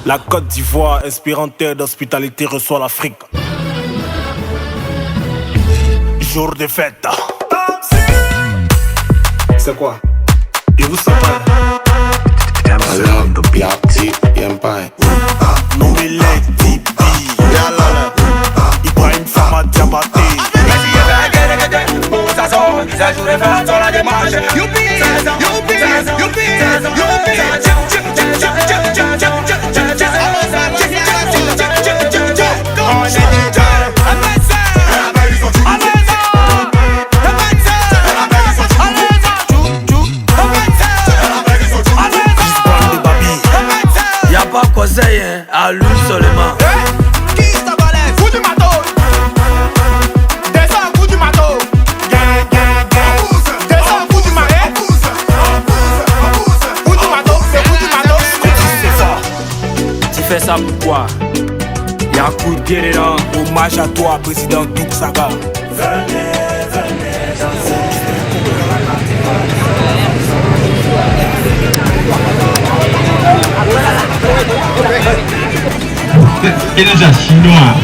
La Côte d'Ivoire, inspirante terre d'hospitalité, reçoit l'Afrique. Jour de fête. C'est quoi? Et vous savez? Nommé Tibi Ibrahim Sama Diabaté. Ça joue les fêtes sur la démarche. Youpi, youpi, youpi, Y'a pas conseil, hein, à lui seulement. Qui ça balèze? Coup du matos. Descends, coup du matos. Descends, coup du marais. Coup du matos, c'est coup du matos. Tu fais ça pourquoi? Y'a un coup de pied dedans. Hommage à toi, président Douk Saga. Venez, Il est déjà chinois.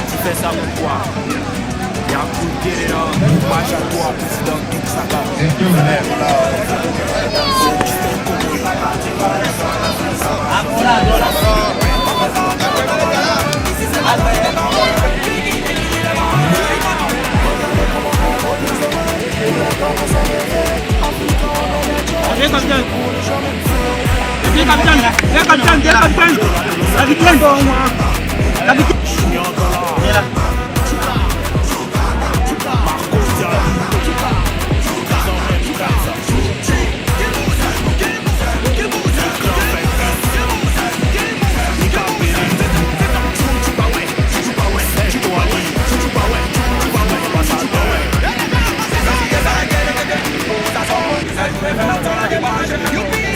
Tu fais ça pourquoi? Y'a un coup de pied dedans. Hommage à toi, président Douk Saga. Youpi,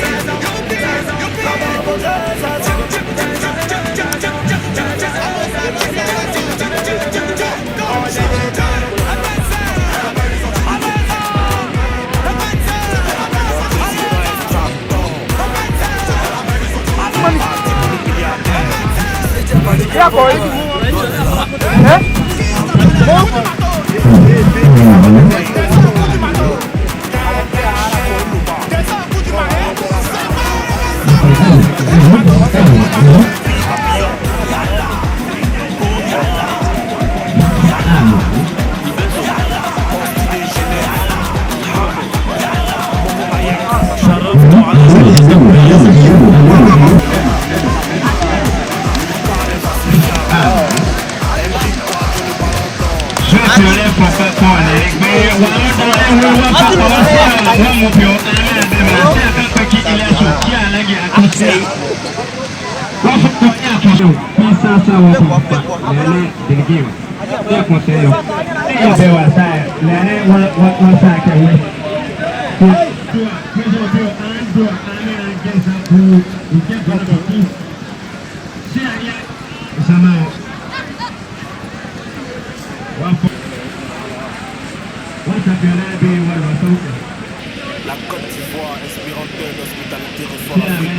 La Côte d'Ivoire, inspirateur d'hospitalité, reçoit l'Afrique.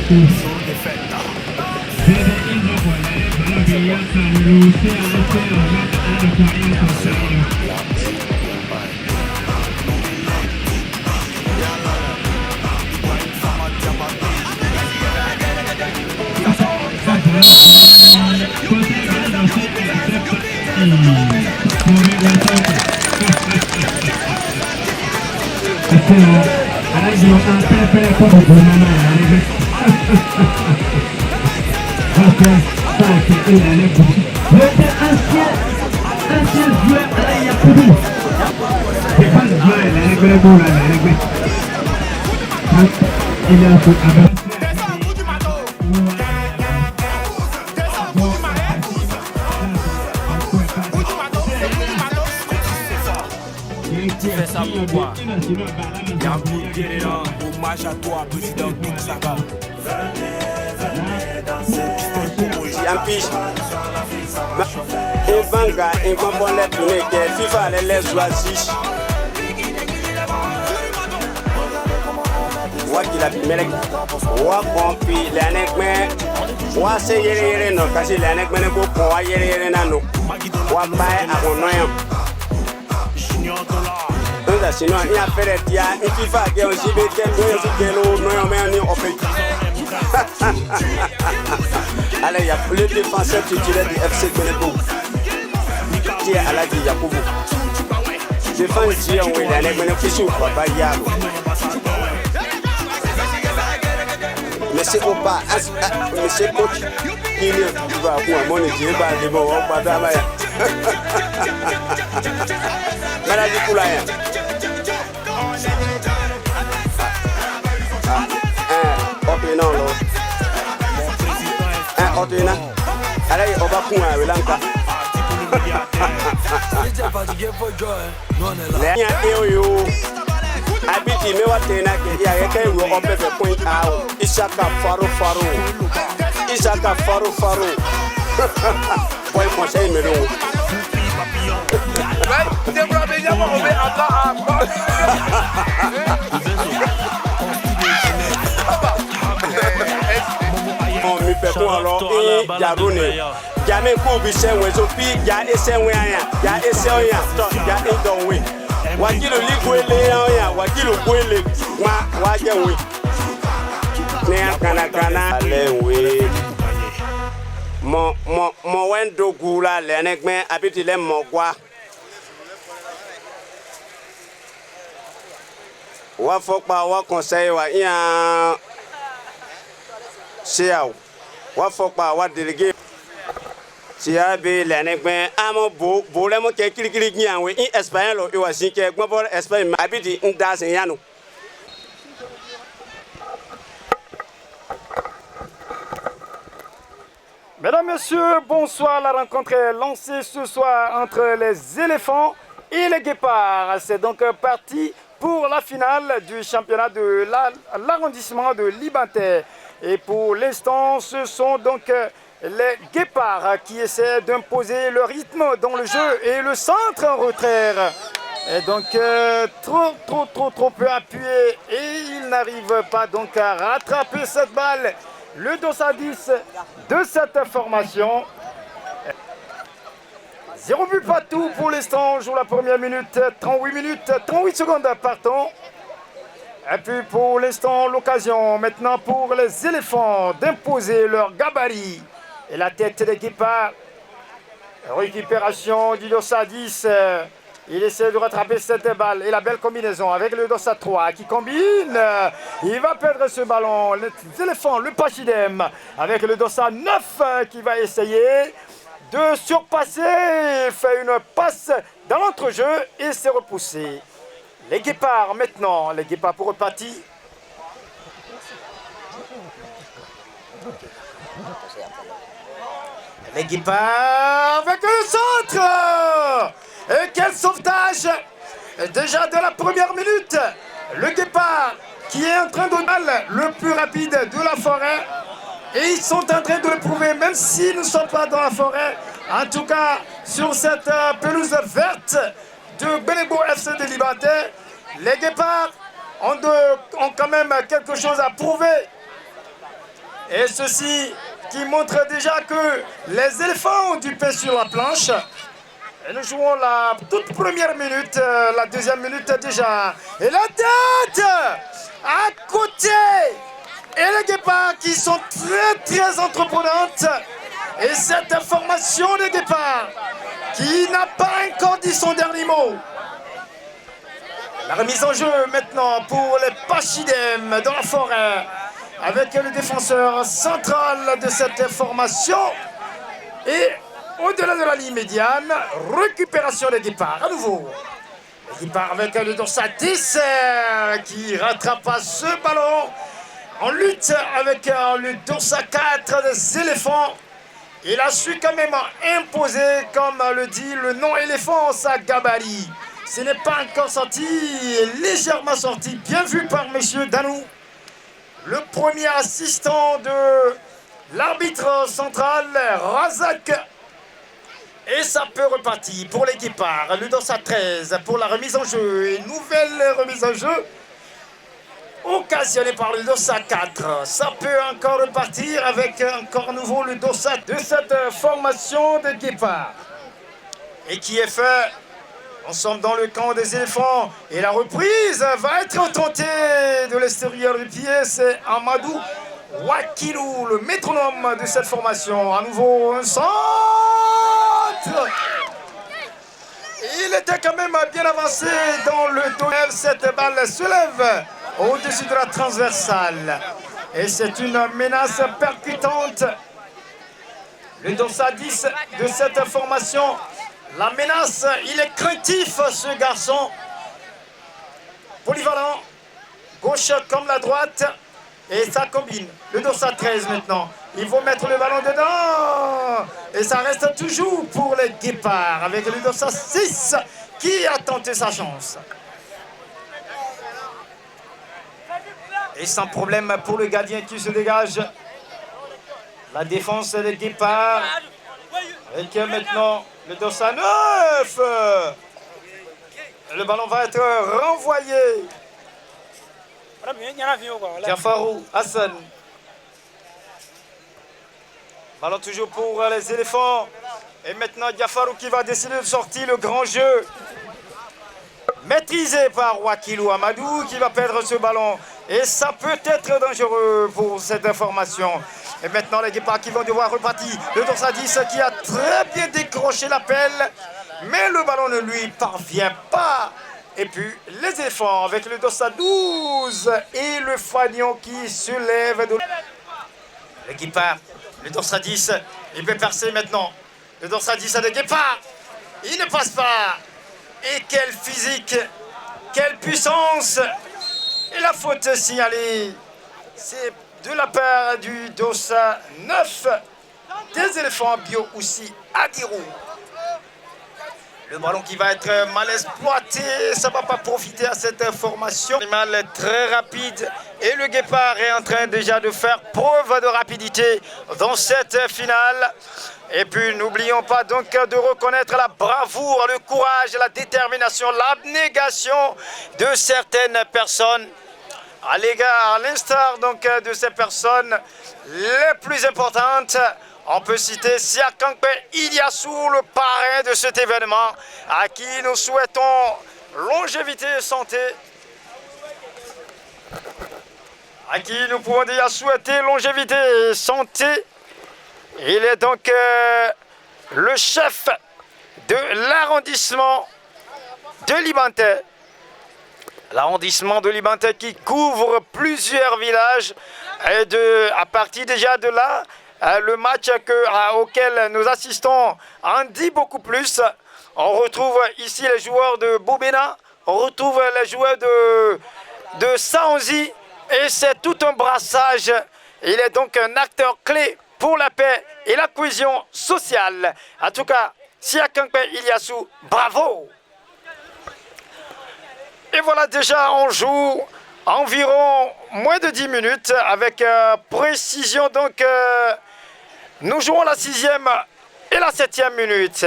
Sans défaite. Fais ça pour toi. Hommage à toi, président Doug Saka. Evanga, Evanga, FIFA, les loisirs. Wakila melek, wakompi, l'anekme, wase yere no, kasi l'anekme ne ko kwa yere nano, wapae akonoyam. Onda sinon il y a fait des dia, il FIFA que on s'y met quel doit s'y quel non mais on fait. Allez, il y a le défenseur titulaire du FC Benekou. Tia Aladi Yakubu. Défense Tia oui, il y a les bénéficiaires papa Yalo. Monsieur Opa, monsieur coach, il va pour mon Dieu, va de bon, pas d'abaya. Maladie Koulaya. Non, non. Ordina. Allez, on va prendre un Lanka. Abiti me watena ke ya yeke wo ope be point out. Isaka Faro. Boy conseil me don. C'est pour bien on met mi pe ko alo e jarune jame ko bi senwe so pi ja esenwe anya ja eseonya to ja edonwe wakilu likwele anya wakilu kwele ma wajewe ne kana lewe mo wendo gula le nekme abiti le mogwa wa fokpa wa conseil wa yan Siao, wa fokpa wa délégué. Siabe l'anekben amo bolemo ke kirikiri nyanwe in espagnol o wasi ke gbon espagne abidi ndas yanu. Mesdames, Messieurs, bonsoir. La rencontre est lancée ce soir entre les éléphants et les guépards. C'est donc parti pour la finale du championnat de l'arrondissement de Libantais. Et pour l'instant, ce sont donc les guépards qui essaient d'imposer le rythme dans le jeu et le centre en retrait. Et donc trop peu appuyé et ils n'arrivent pas donc à rattraper cette balle. le dossard 10 de cette formation. 0 but partout pour l'instant. On joue la première minute, 38 secondes partons. Et puis pour l'instant, l'occasion maintenant pour les éléphants d'imposer leur gabarit. Et la tête des guépards. Récupération du dossard 10. Il essaie de rattraper cette balle. Et la belle combinaison avec le dossard 3 qui combine. Il va perdre ce ballon. Les éléphants, le Pachidem avec le dossard 9 qui va essayer de surpasser. Il fait une passe dans l'entrejeu et s'est repoussé. Les guépards maintenant, les guépards pour repartir. Les guépards avec le centre. Et quel sauvetage. Déjà de la première minute, le guépard qui est en train de balle le plus rapide de la forêt. Et ils sont en train de le prouver, même s'ils ne sont pas dans la forêt. En tout cas, sur cette pelouse verte de Bénébo FC de Liberté, les guépards ont quand même quelque chose à prouver. Et ceci qui montre déjà que les éléphants ont du pain sur la planche. Et nous jouons la toute première minute, la deuxième minute déjà. Et la tête à côté. Et les guépards qui sont très entreprenantes. Et cette formation des guépards qui n'a pas encore dit son dernier mot. La remise en jeu maintenant pour les Pachidem dans la forêt. Avec le défenseur central de cette formation. Et au-delà de la ligne médiane, récupération des guépards à nouveau. Les guépards avec le dossard 10 qui rattrape ce ballon. En lutte avec le dossard 4 des éléphants. Il a su quand même imposer, comme le dit le nom éléphant, sa gabarit. Ce n'est pas encore sorti, légèrement sorti, bien vu par M. Danou. Le premier assistant de l'arbitre central, Razak. Et ça peut repartir pour les guépards. Le dossard 13 pour la remise en jeu. Une nouvelle remise en jeu occasionnée par le dossard 4. Ça peut encore repartir avec encore nouveau le dossard de cette formation de guépards. Et qui est fait. Nous sommes dans le camp des éléphants. Et la reprise va être tentée de l'extérieur du pied. C'est Amadou Wakilou, le métronome de cette formation. À nouveau un centre. Il était quand même bien avancé dans le dos. Cette balle se lève au-dessus de la transversale. Et c'est une menace percutante. Le dossard 10 de cette formation. La menace, il est craintif ce garçon. Polyvalent, gauche comme la droite. Et ça combine. Le dossard 13 maintenant. Il faut mettre le ballon dedans. Et ça reste toujours pour les guépards. Avec le dossard 6 qui a tenté sa chance. Et sans problème pour le gardien qui se dégage. La défense des guépards. Avec maintenant le dossard 9. Le ballon va être renvoyé. Jafarou Hassan. Ballon toujours pour les éléphants. Et maintenant Jafarou qui va décider de sortir le grand jeu. Maîtrisé par Wakilou Amadou qui va perdre ce ballon. Et ça peut être dangereux pour cette information. Et maintenant les guépards qui vont devoir repartir. Le dossard 10 qui a très bien décroché l'appel. Mais le ballon ne lui parvient pas. Et puis les éléphants avec le dossard 12 et le fanion qui se lève de... Le guépard, le dossard 10, il peut percer maintenant. Le dossard 10 de guépard, il ne passe pas. Et quel physique, quelle puissance. Et la faute signalée, c'est de la part du dossard 9 des éléphants bio aussi Adirou. Le ballon qui va être mal exploité, ça ne va pas profiter à cette formation. Animal est très rapide et le guépard est en train déjà de faire preuve de rapidité dans cette finale. Et puis n'oublions pas donc de reconnaître la bravoure, le courage, la détermination, l'abnégation de certaines personnes à l'égard, à l'instar donc de ces personnes les plus importantes. On peut citer Siakankpe Iliassou, le parrain de cet événement, à qui nous souhaitons longévité et santé. À qui nous pouvons déjà souhaiter longévité et santé. Il est donc le chef de l'arrondissement de Libantais. L'arrondissement de Libantais qui couvre plusieurs villages. Et à partir déjà de là, le match auquel nous assistons en dit beaucoup plus. On retrouve ici les joueurs de Boubena, on retrouve les joueurs de Saonzi, et c'est tout un brassage. Il est donc un acteur clé pour la paix et la cohésion sociale. En tout cas, Siakankpe Iliassou, bravo! Et voilà, déjà on joue environ moins de 10 minutes avec précision. Donc nous jouons la 6e et la 7e minute.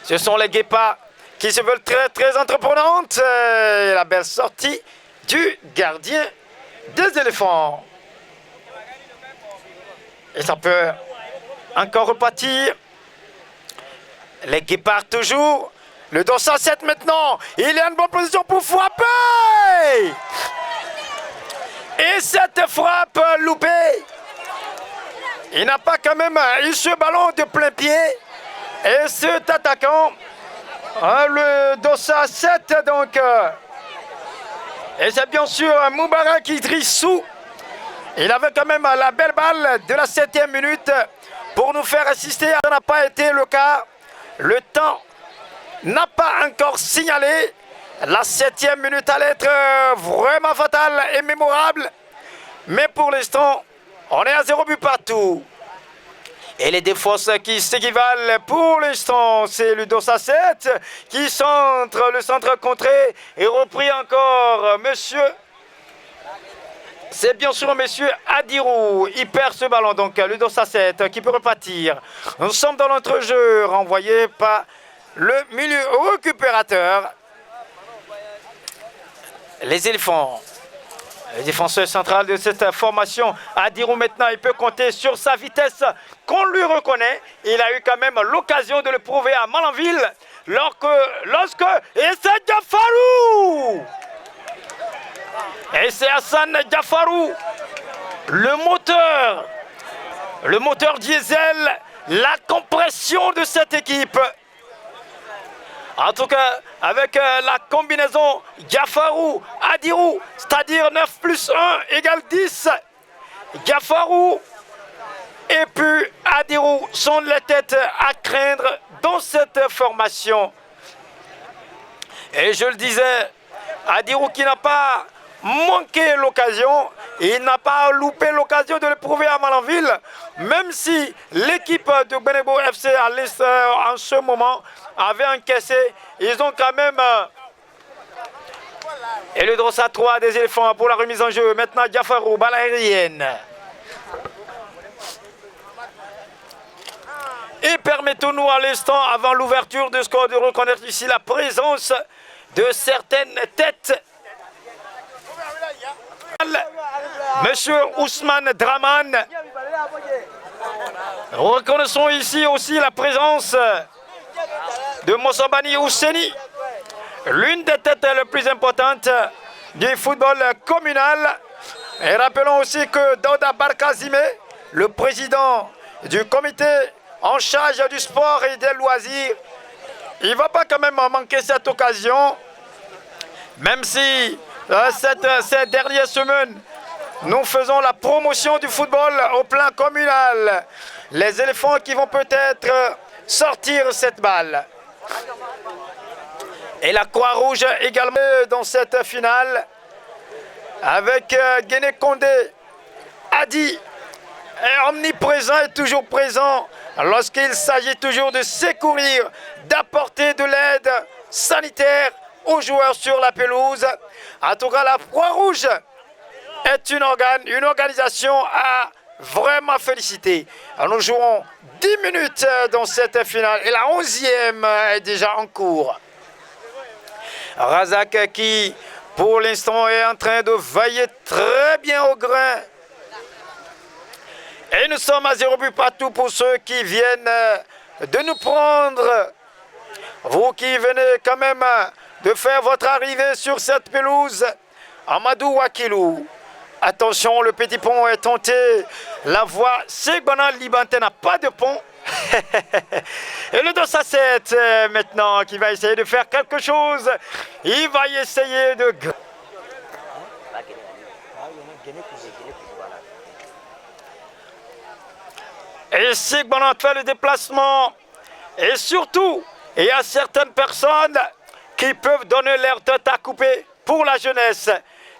Ce sont les Guépards qui se veulent très très entreprenantes. Et la belle sortie du gardien des éléphants. Et ça peut encore repartir. Les Guépards toujours. Le dos 107 maintenant. Il est en bonne position pour frapper. Et cette frappe loupée. Il n'a pas quand même eu ce ballon de plein pied. Et cet attaquant, le Dossa 7 donc. Et c'est bien sûr Moubarak Idrissou. Il avait quand même la belle balle de la 7e minute pour nous faire assister. Ça n'a pas été le cas. Le temps n'a pas encore signalé. La 7e minute allait être vraiment fatale et mémorable. Mais pour l'instant, on est à 0 but partout. Et les défenses qui s'équivalent pour l'instant, c'est le Dossa 7 qui centre, le centre contré et repris encore monsieur. C'est bien sûr monsieur Adirou. Il perd ce ballon donc, le Dossa 7 qui peut repartir. Nous sommes dans l'entrejeu renvoyé par le milieu récupérateur. Les éléphants. Le défenseur central de cette formation, Adirou maintenant, il peut compter sur sa vitesse qu'on lui reconnaît. Il a eu quand même l'occasion de le prouver à Malanville lorsque et c'est Diafarou. Et c'est Hassan Diafarou, le moteur diesel, la compression de cette équipe. En tout cas, avec la combinaison Diafarou-Adirou, c'est-à-dire 9 plus 1 égale 10. Diafarou et puis Adirou sont les têtes à craindre dans cette formation. Et je le disais, Adirou qui n'a pas manqué l'occasion, il n'a pas loupé l'occasion de le prouver à Malanville, même si l'équipe de Benebo FC en ce moment avait encaissé, ils ont quand même... Et le Dossa 3 des éléphants pour la remise en jeu. Maintenant Diafarou, balle aérienne. Et permettons-nous à l'instant, avant l'ouverture de score, de reconnaître ici la présence de certaines têtes. Monsieur Ousmane Draman. Reconnaissons ici aussi la présence de Mossambani Ousseni, l'une des têtes les plus importantes du football communal. Et rappelons aussi que Dauda Barkazime, le président du comité en charge du sport et des loisirs, il ne va pas quand même manquer cette occasion, même si ces dernières semaines, nous faisons la promotion du football au plan communal. Les éléphants qui vont peut-être sortir cette balle. Et la Croix-Rouge également dans cette finale avec Guéné Condé, Adi, est omniprésent et toujours présent lorsqu'il s'agit toujours de secourir, d'apporter de l'aide sanitaire aux joueurs sur la pelouse. En tout cas, la Croix-Rouge est une organisation à vraiment féliciter. Alors, nous jouerons 10 minutes dans cette finale et la 11e est déjà en cours. Razak qui pour l'instant, est en train de veiller très bien au grain. Et nous sommes à 0 but partout pour ceux qui viennent de nous prendre. Vous qui venez quand même de faire votre arrivée sur cette pelouse, Amadou Wakilou. Attention, le petit pont est tenté. La voie Segbana Libanté n'a pas de pont. Et le Dossa 7 maintenant qui va essayer de faire quelque chose. Il va essayer de... Et Segbana fait le déplacement. Et surtout, il y a certaines personnes qui peuvent donner leur tête à couper pour la jeunesse.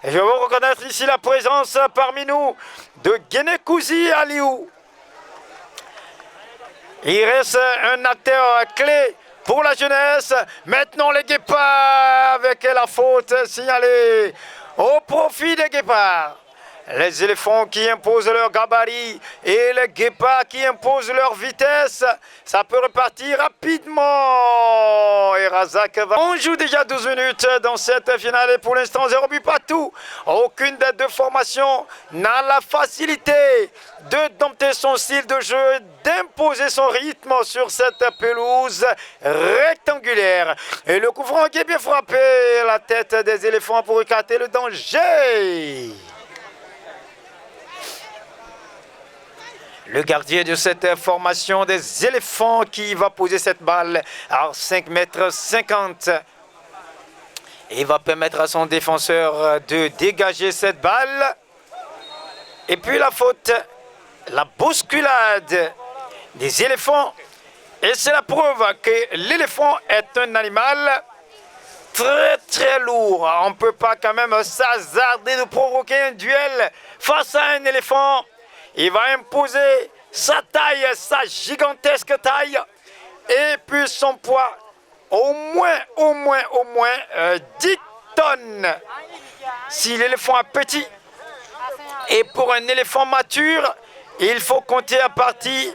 Et je veux reconnaître ici la présence parmi nous de Genekouzi Aliou. Il reste un acteur clé pour la jeunesse. Maintenant les guépards avec la faute signalée au profit des guépards. Les éléphants qui imposent leur gabarit et les guépards qui imposent leur vitesse, ça peut repartir rapidement. Et Razak va... On joue déjà 12 minutes dans cette finale et pour l'instant 0 but partout. Aucune des deux formations n'a la facilité de dompter son style de jeu, d'imposer son rythme sur cette pelouse rectangulaire. Et le coup franc qui est bien frappé, la tête des éléphants pour écarter le danger. Le gardien de cette formation des éléphants qui va poser cette balle à 5,50 m. Il va permettre à son défenseur de dégager cette balle. Et puis la faute, la bousculade des éléphants. Et c'est la preuve que l'éléphant est un animal très lourd. On ne peut pas quand même s'hasarder de provoquer un duel face à un éléphant. Il va imposer sa taille, sa gigantesque taille, et puis son poids, au moins 10 tonnes. Si l'éléphant est petit, et pour un éléphant mature, il faut compter à partir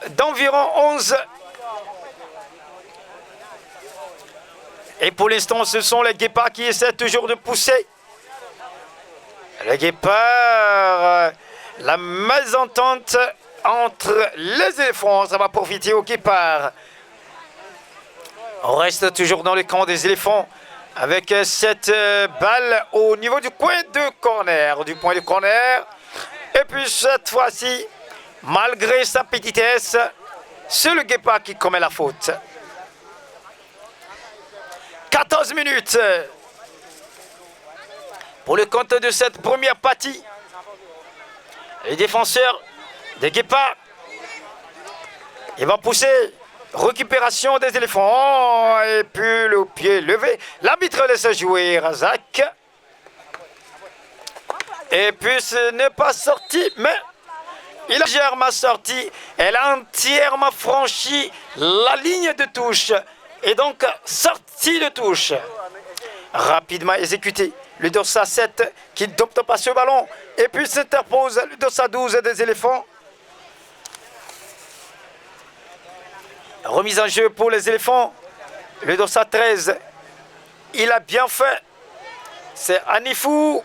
d'environ 11. Et pour l'instant, ce sont les guépards qui essaient toujours de pousser. Le guépard, la mésentente entre les éléphants, ça va profiter au guépard. On reste toujours dans le camp des éléphants avec cette balle au niveau du coin de corner, du point de corner. Et puis cette fois-ci, malgré sa petitesse, c'est le guépard qui commet la faute. 14 minutes. Pour le compte de cette première partie, les défenseurs des guépards, il va pousser, récupération des éléphants, et puis le pied levé. L'arbitre laisse jouer Razak. Et puis ce n'est pas sorti, mais il a entièrement sorti, elle a entièrement franchi la ligne de touche, et donc sortie de touche. Rapidement exécuté. Le Dossa 7 qui ne dompte pas ce ballon. Et puis s'interpose le Dossa 12 des éléphants. Remise en jeu pour les éléphants. Le Dossa 13. Il a bien fait. C'est Anifou.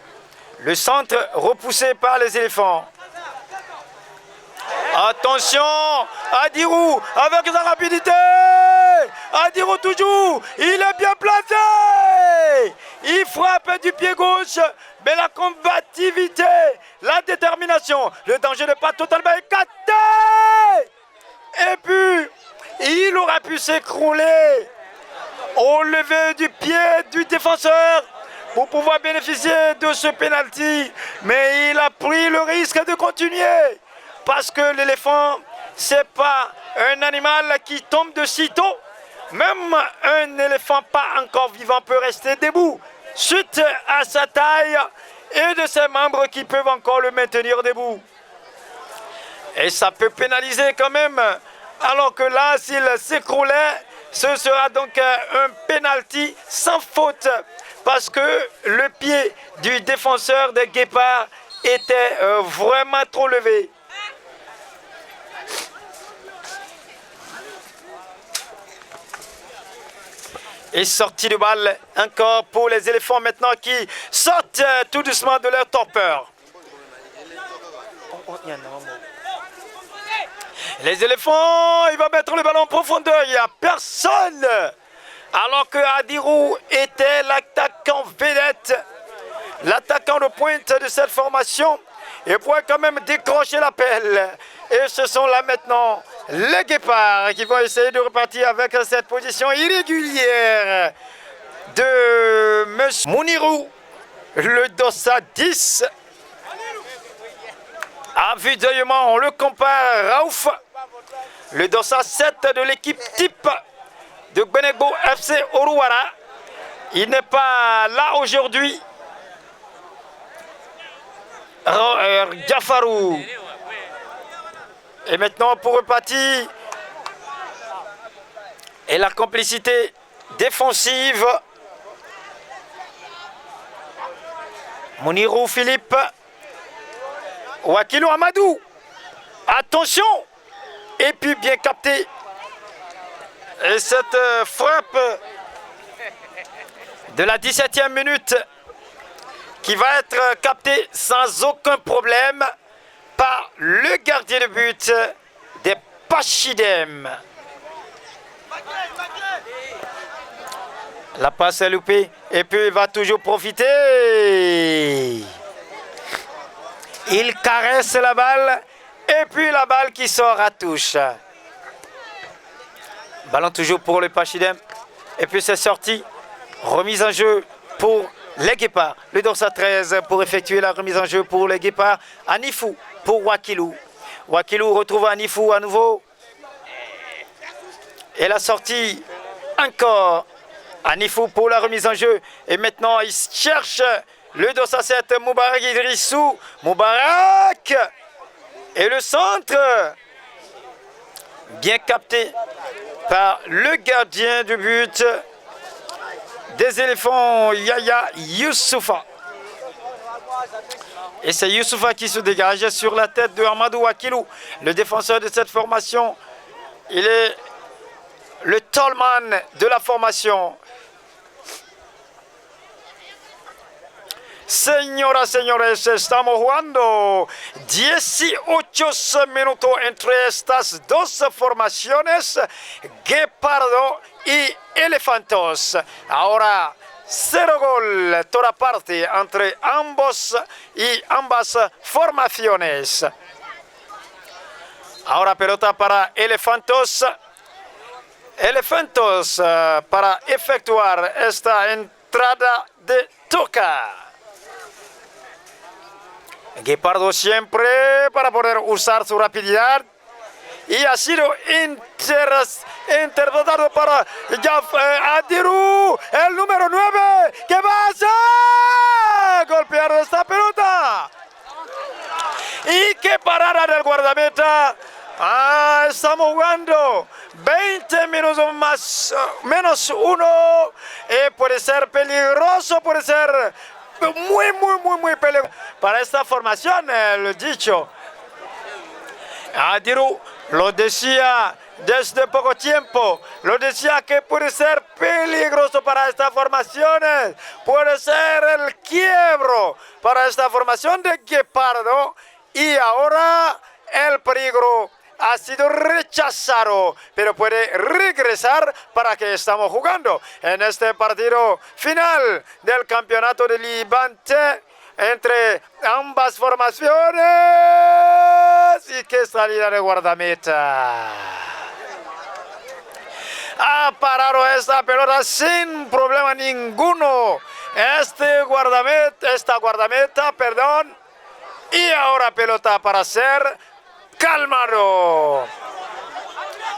Le centre repoussé par les éléphants. Attention, Adirou avec sa rapidité. Adirou toujours, il est bien placé. Il frappe du pied gauche, mais la combativité, la détermination, le danger n'est pas totalement écarté. Et puis, il aurait pu s'écrouler au lever du pied du défenseur pour pouvoir bénéficier de ce pénalty. Mais il a pris le risque de continuer. Parce que l'éléphant, c'est pas un animal qui tombe de sitôt. Même un éléphant pas encore vivant peut rester debout suite à sa taille et de ses membres qui peuvent encore le maintenir debout. Et ça peut pénaliser quand même. Alors que là, s'il s'écroulait, ce sera donc un penalty sans faute. Parce que le pied du défenseur des guépards était vraiment trop levé. Et sortie de balle encore pour les éléphants maintenant qui sortent tout doucement de leur torpeur. Les éléphants, il va mettre le ballon en profondeur, il n'y a personne. Alors que Adirou était l'attaquant vedette, l'attaquant de pointe de cette formation, il pourrait quand même décrocher l'appel. Et ce sont là maintenant les Guépards qui vont essayer de repartir avec cette position irrégulière de M. Mounirou, le Dossa 10. À vue d'œil, on le compare à Raouf, le Dossa 7 de l'équipe type de Gbenegbo FC Oruwara. Il n'est pas là aujourd'hui. Jafarou. Et maintenant pour repartir. Et la complicité défensive. Mounirou Philippe. Wakilou Amadou. Attention. Et puis bien capté. Et cette frappe de la 17e minute qui va être captée sans aucun problème par le gardien de but des Pachidem. La passe est loupée et puis il va toujours profiter. Il caresse la balle et puis la balle qui sort à touche. Ballon toujours pour le Pachidem. Et puis c'est sorti. Remise en jeu pour les Guépards. Le Dossa 13 pour effectuer la remise en jeu pour les Guépards. Anifou pour Wakilou. Wakilou retrouve Anifou à nouveau. Et la sortie encore. Anifou pour la remise en jeu. Et maintenant il cherche le Dossa 7. Moubarak Idrissou. Moubarak. Et le centre. Bien capté par le gardien du but des éléphants, Yaya Youssoufa. Et c'est Youssoufa qui se dégage sur la tête de Amadou Wakilou, le défenseur de cette formation. Il est le tallman de la formation. Señoras, señores, estamos jugando 18 minutos entre estas dos formaciones, Guepardo y Elefantos. Ahora 0 gol toda parte entre ambas formaciones. Ahora pelota para Elefantos. Elefantos para efectuar esta entrada de toca. Guepardo siempre para poder usar su rapidez y ha sido interpretado para Adirou, el número 9, que va a hacer golpear esta pelota. Y qué parada del guardameta. Estamos jugando 20 minutos más, menos 1, puede ser peligroso, puede ser muy peligroso para esta formación, lo dicho. Adirou lo decía desde poco tiempo, lo decía que puede ser peligroso para esta formación, puede ser el quiebro para esta formación de Guepardo, y ahora el peligro ha sido rechazado, pero puede regresar para que estamos jugando en este partido final del campeonato de Levante entre ambas formaciones. Y qué salida de guardameta. Ha parado esta pelota sin problema ninguno. Esta guardameta, perdón. Y ahora pelota para ser calmado.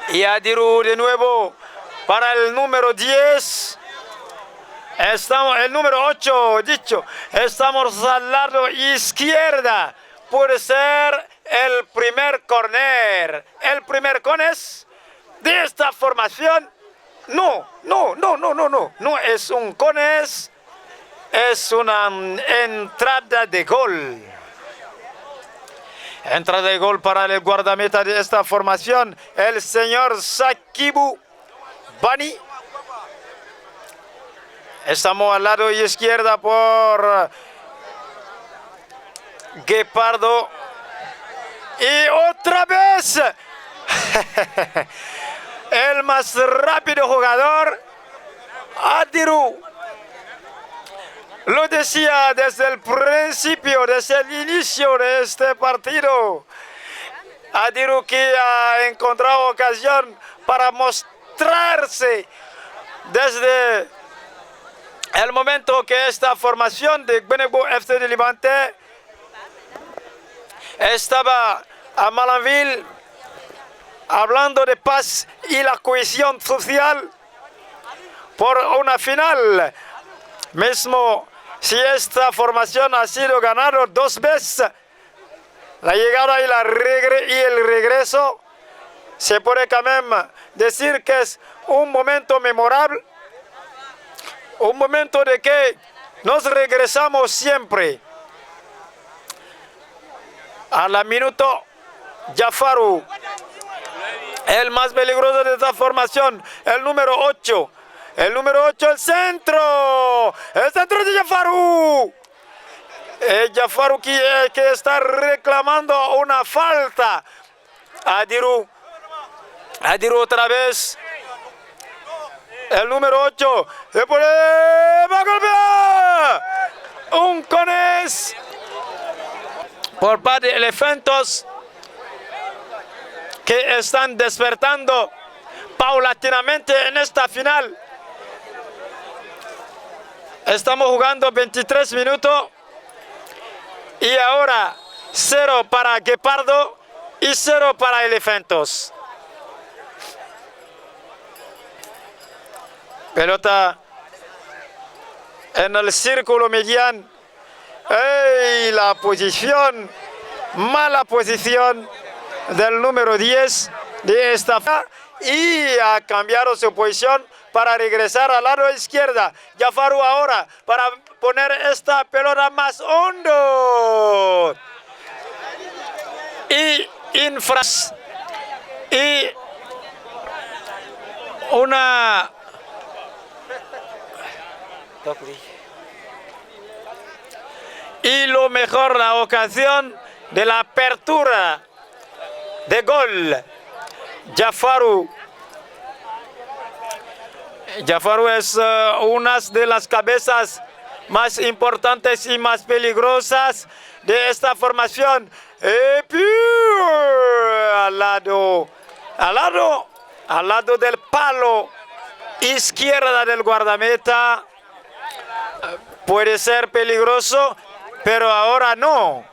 Y Adirou de nuevo para el número 10. El número 8, dicho. Estamos al lado izquierda. Puede ser el primer corner. El primer corner de esta formación. No es un corner. Es una entrada de gol. Entrada de gol para el guardameta de esta formación, el señor Sakibu Bani. Estamos al lado izquierda por Guepardo. Y otra vez el más rápido jugador, Adiru. Lo decía desde el principio, desde el inicio de este partido. Adiru que ha encontrado ocasión para mostrarse desde el momento que esta formación de Gbenegbo FC de Levante estaba a Malanville hablando de paz y la cohesión social por una final. Mismo si esta formación ha sido ganada 2 veces, la llegada y el regreso, se puede también decir que es un momento memorable, un momento de que nos regresamos siempre. A la minuto, Jafaru, el más peligroso de esta formación, el número 8. El número 8, el centro de Jafaru. Jafaru que está reclamando una falta. Adiru otra vez. El número 8. Se puede. ¡Va a golpear! Un cones por parte de Elefantos que están despertando paulatinamente en esta final. Estamos jugando 23 minutos y ahora 0 para Guepardo y 0 para Elefantos. Pelota en el círculo mediano. ¡Ey! La posición, mala posición del número 10 de esta y ha cambiado su posición para regresar al lado izquierda. Jafaru ahora para poner esta pelota más hondo. Y una y lo mejor, la ocasión de la apertura de gol. Jafaru es una de las cabezas más importantes y más peligrosas de esta formación. Y al lado del palo izquierda del guardameta. Puede ser peligroso, pero ahora no.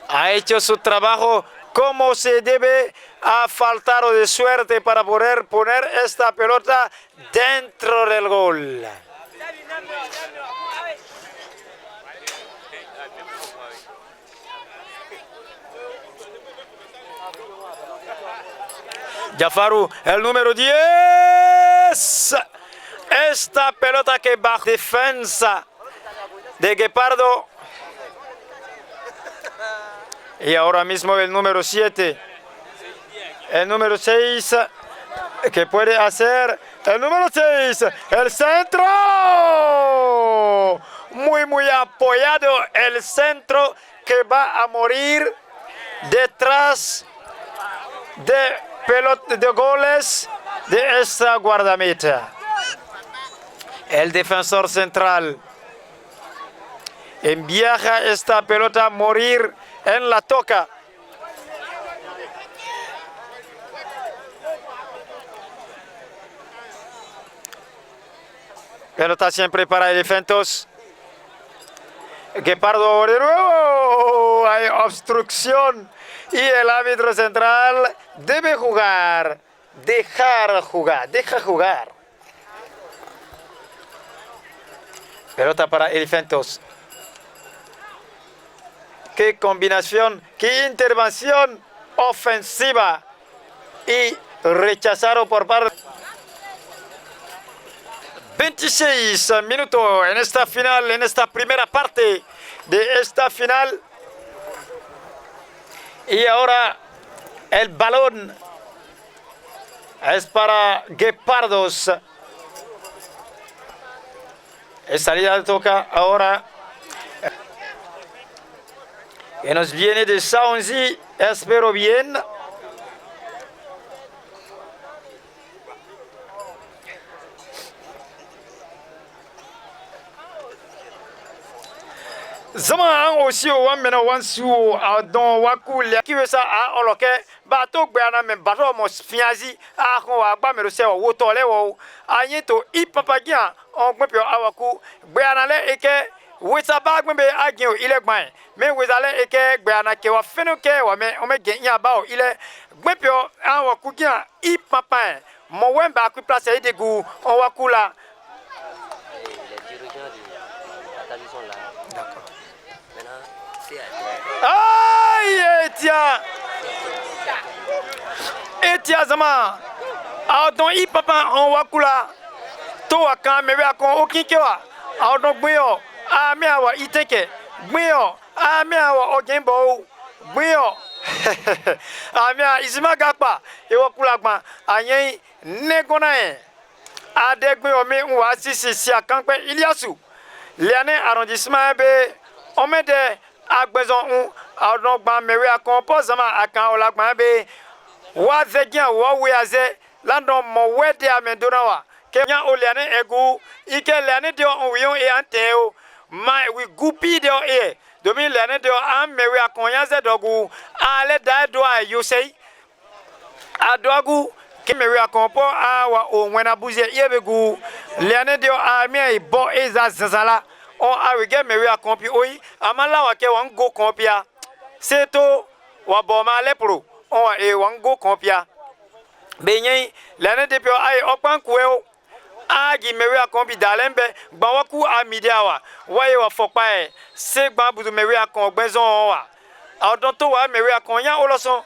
Ha hecho su trabajo como se debe. Ha faltado de suerte para poder poner esta pelota dentro del gol. Jafaru, el número 10. Esta pelota que bajo defensa de Guepardo. Y ahora mismo el número 7. El número 6. ¿Qué puede hacer? El número 6. El centro. Muy apoyado el centro que va a morir detrás de pelota de goles de esta guardameta. El defensor central envía esta pelota a morir en la toca. Pelota siempre para Elefantos. Guepardo de nuevo. Hay obstrucción y el árbitro central debe jugar. Deja jugar. Pelota para Elefantos. Qué combinación, qué intervención ofensiva y rechazado por parte. 26 minutos en esta final, en esta primera parte de esta final. Y ahora el balón es para Guepardos. salida toca ahora. Que nos viene de Saonzi, espero bien. Zama aussi au wamena wansu don waku le ki we sa a oloke ba to gbe ana me ba to mo fiazi a kon wa gba me ro se wo to le wo ayin to ipapagia on gbe pe awaku gbe ana le eke we sa ba gbe be agin o ile gban me we za le eke gbe ana ke wa fenu ke wa me o me gen ya ba o ile gbe pe awaku gian ipapa mo wen ba ku place ide gu on waku la. Aïe, Etia Zama. Adon I papa on wakula. To aka mewe akon okinkewa. Adon gbeyo. A me awa iteke. Gbeyo. A me awa ogenbo. Gbeyo. A me izima gakpa. E wakula gba. Ayen negona e. Ade gbeyo me nwa sisi akanpe Iliasu. Liane arrondissement be. Omede agbezon adon gba mewe akon pozama akan olagba be wa zegian wo we aze landon mo wede amendona wa ke nya oliane egu ike lane de on wion e anteo ma we gupi de e domi lane de an mewe akon ya ze dogu ale da do ayosei adogu ke mewe akon po awa o nwena buzie yebegu lane de ami e bo ezazala on awige mewe akompi oyi amala wa ke wan go kompia seto wa boma lepro on e wan go kompia benyen lane de pio ai opan kueo agi mewe akompi dalembe gbawaku amidiawa waye wa fopa e se gba budu mewe akon gbezon wa odon to wa mewe akon yan oloson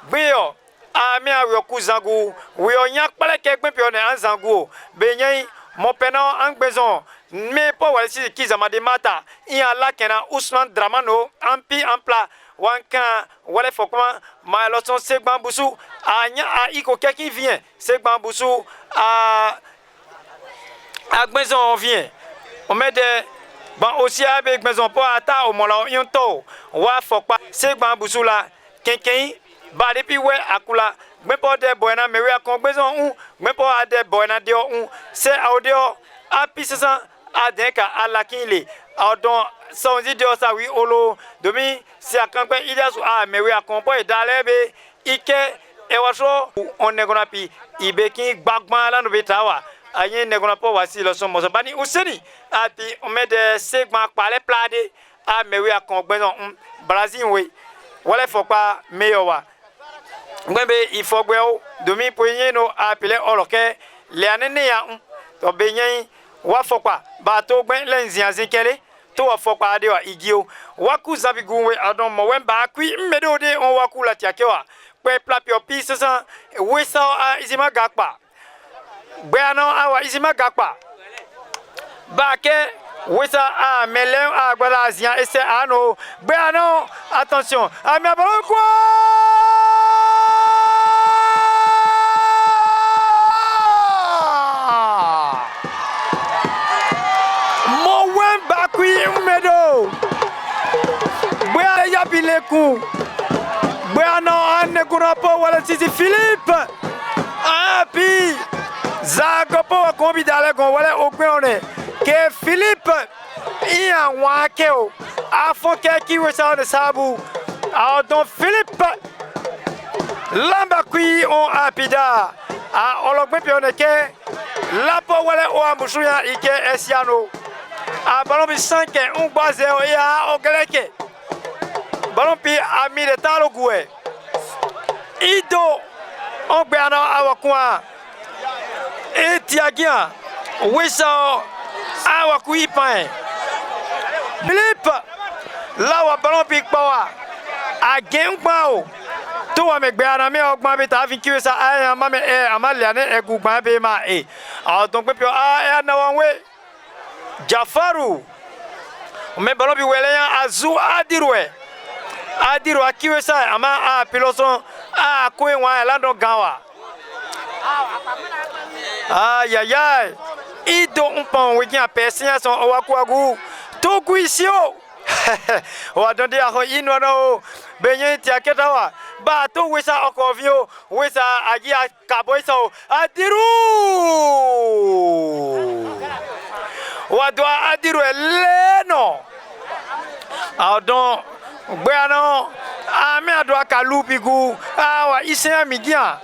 gbeyo ami awe ku zangu we onya pale ke gbe pio ne anzangu benyen mo pena angbezon me po walisi kizama de mata in ala kena Ousmane Dramano ampi ampla wankan wale fokuma ma loson segban busu anya a iko qui vient segban busu a agbezon vient on met de ban aussi avec maison po ata o mola yonto wa fokpa segban busu la kenken ba depuis we akula gbepo de boyna mewe akon gbezon gbepo ade boyna de se audio apissan adeka alakile odon sonzi de osawi olo domi si akanpe Iliasu a mewe akonpo idalebe ike ewaso on negona pi ibeki gbagban la no betawa ayen negona po wasi lo so moso bani useni ati on met de segman pale plade a mewe akon gbezon Brazil we wala fokpa meyowa ngbe ifogbe o domi poyin no apele oloke le anene ya to benyen wa fokpa ba to gben lenzia zinkele to wa fokpa de wa igio waku zabigunwe adon mo wemba kwi mmedo de on waku la tiakewa pe plapio pisasa wesa a izima gakpa gbe ano awa izima gakpa ba ke wesa a mele a gbala azia ese ano gbe ano attention a mi abalo kwa medo bwa ya bileku bwa no ane kunapo wala sisi Philippe api zagopo kombi dale gon wala ogbe one ke Philippe iya wake o afo ke ki we sa de sabu a don Philippe lamba kui on apida a ologbe pe one ke lapo wala o amusuya ike esiano a ballon bi 5 un base ya ogeleke ballon pi ami de talo gwe ido on gbe ana awakun etiagia wisa awaku ipan Philippe lawa ballon pi pawa agen gba o to wa me gbe ana me ogbon bi ta fi kiwe sa aya ma me amaliane egugban be ma a don pe pio a na wan we Jafaru me balobi weleya azu adiru akiwe sa ama a piloson a ko enwa lando ganwa ay Ido umpon wiki a pesia son owakuagu. Toku isio. Wa donde a ino no. Benye ti aketawa. Ba to wisa okovio. Wisa agi a kaboiso. Adiru. Wa doa adiru eleno. Adon Gbeano ame adwa kalupigu awa isen amigia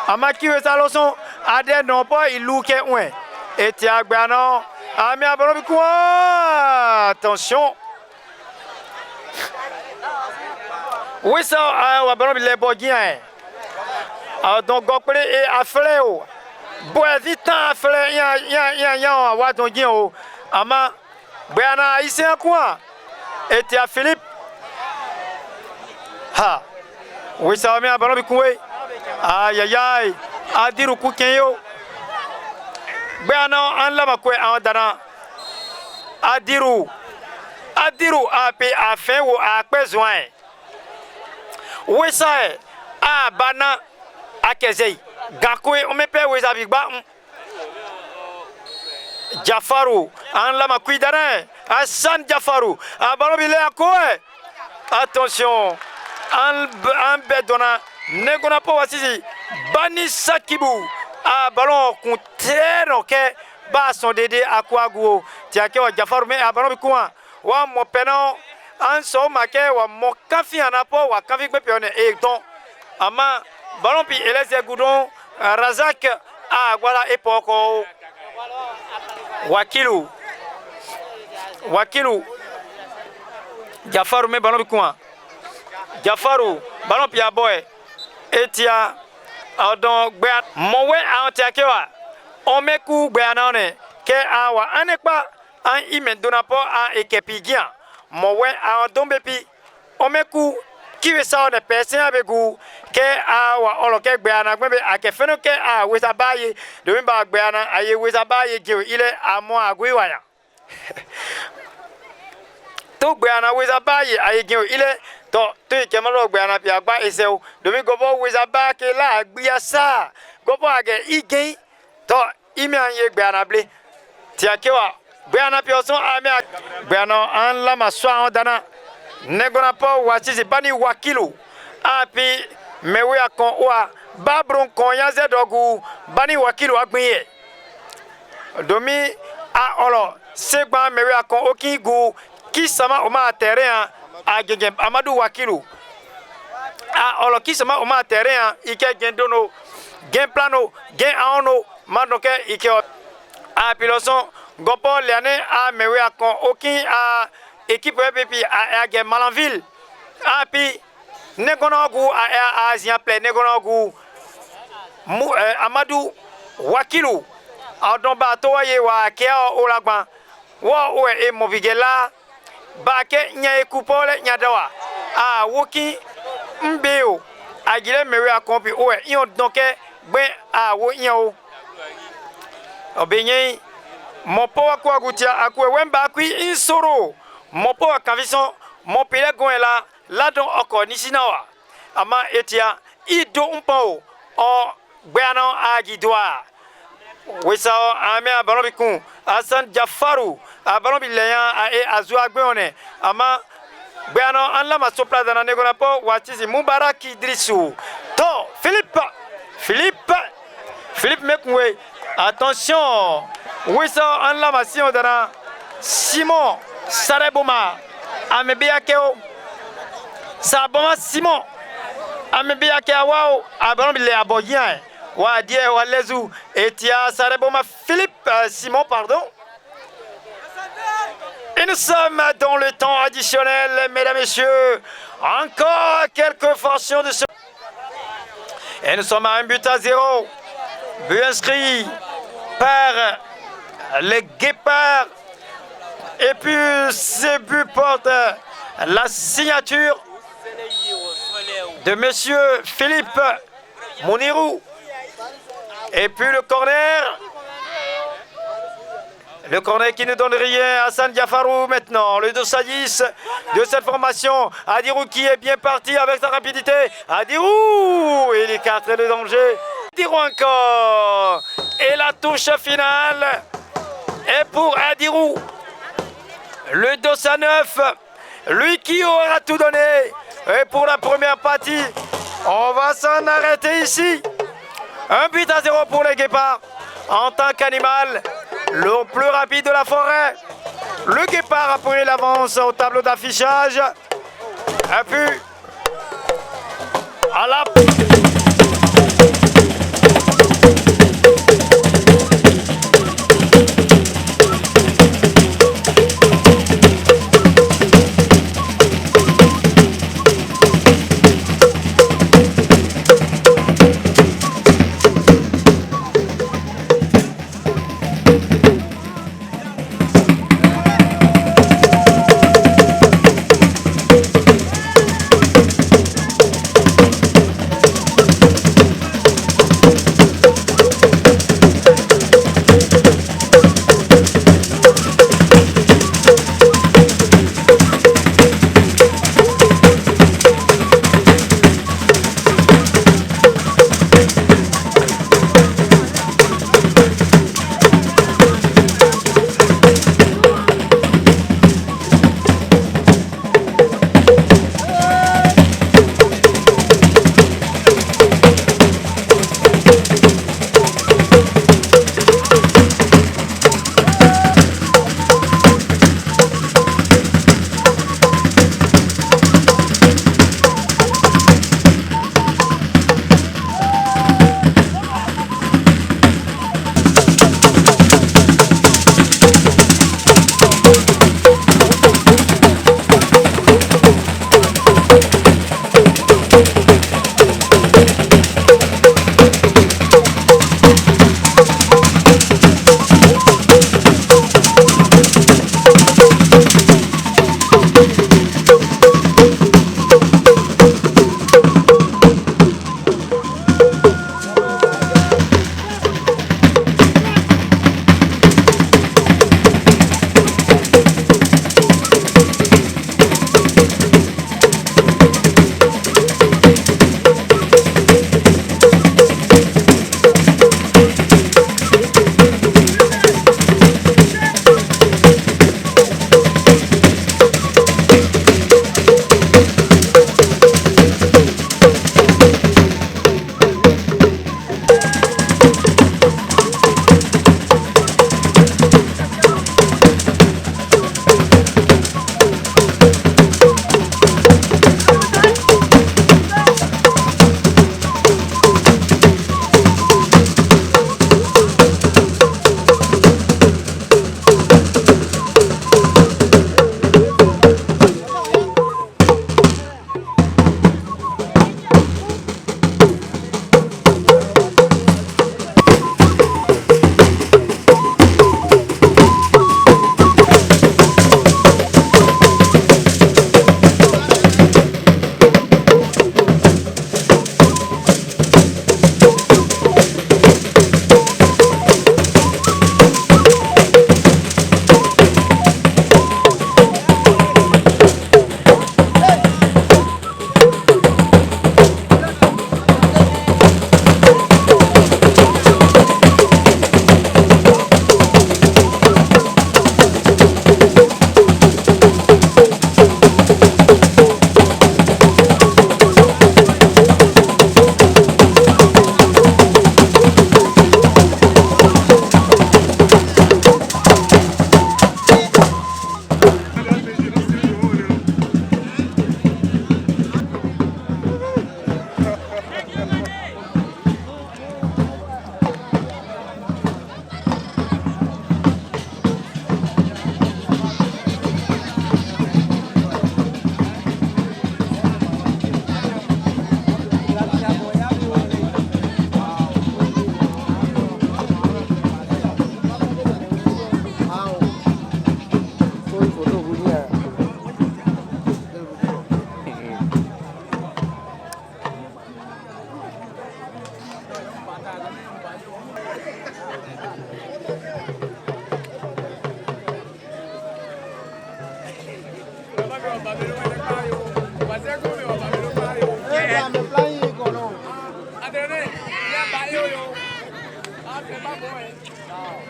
amaki wesa loson ade no po ilu ke wen eti agbeano ame aborobiku attention wesa wa borobi le bogia adon gopere e afle o bo evitan afle yan wa don gin o ama Gbeana isen kwa eti a Philippe ha wisa mi abalo bi kuwe ayayay adiru ku kenyo Gbeana an la makwe an dana adiru ape afin wo ape zoin wisa a bana akezei gakwe o mepe wisa bigba Jafaru an la makwe dana Hassan Jafaru abalo bi le akoe attention un bedona negona po wasisi bani sakibu a ballon kuntero ke ba son dede akwagu tiake wa Jafaru me a ballon bikuwa wa mo peno an so make wa mo kafi anapo wa kafi pe pione e don ama ballon pi eleze gudon Razak a gwala epoko wakilu Jafaru me ballon bikuwa Jafaru ballon pia boy etia adon gbe mowe an tiakewa on meku gbe anone ke awa anepa an imendona po an ekepigia mowe an dombepi on meku kiwe sa on person abegu ke awa oloke gbe anagbebe akefeno ke a wesa baye de ba gbe ana aye wesa baye je ile amo agwiwa ya to gbe ana wesa baye aye je ile to ikemalo gbe ana pi agba eseu domi gobo weza ba ke la agbia sa gobo age igen to imi anye gbe ana ble ti akewa gbe ana pi osun ami gbe ana an la maso an dana negona po wasisi bani wakilu api mewe akon wa babron kon yaze dogu bani wakilu agbinye domi a olo segba mewe akon okigu kisama o ma terrain agege Amadou Wakilu a oloki sama o ma terrain ike gendono gen plano gen aono manoke ike a piloson gopo leane a mewe akon okin a équipe EPP a gen Malanville a pi negonogu a Asian play negonogu Amadou Wakilu a don ba to ye wa ke o lagban wo e movigela ba ke nya ekupole nya dawa a woki mbeo agire mewe akompi o ion donke gbe a wo yan o obenye mo po akwa gutia akwe wemba akwi insoro mo po akavison mo pele gonela ladon oko nisinawa ama etia ido umpo o gbeano agidwa wesa ame abano bikun Hassan Jafaru abano bileyan e azu agbeone ama gbeano an la masopla dana negona po watisi Mubarak Idrissou to Philippe mekwe attention wesa an la masion dana Simon Sareboma amebiakeo saboma Simon amebiakea wao abano bile aboyan wa die wa lezu etia Sareboma Philippe Simon pardon. Et nous sommes dans le temps additionnel, mesdames et messieurs. Encore quelques fractions de ce. Et nous sommes à 1-0. But inscrit par les Guépards. Et puis ce but porte la signature de monsieur Philippe Mounirou. Et puis le corner. Le corner qui ne donne rien, Hassan Jafarou maintenant, le 2-10 de cette formation. Adirou qui est bien parti avec sa rapidité. Adirou, il écarte le danger. Adirou encore. Et la touche finale pour Adirou. Le dos à 9. Lui qui aura tout donné. Et pour la première partie, on va s'en arrêter ici. 1-0 pour les guépards. En tant qu'animal, le plus rapide de la forêt. Le guépard a pris l'avance au tableau d'affichage. Et puis, à la...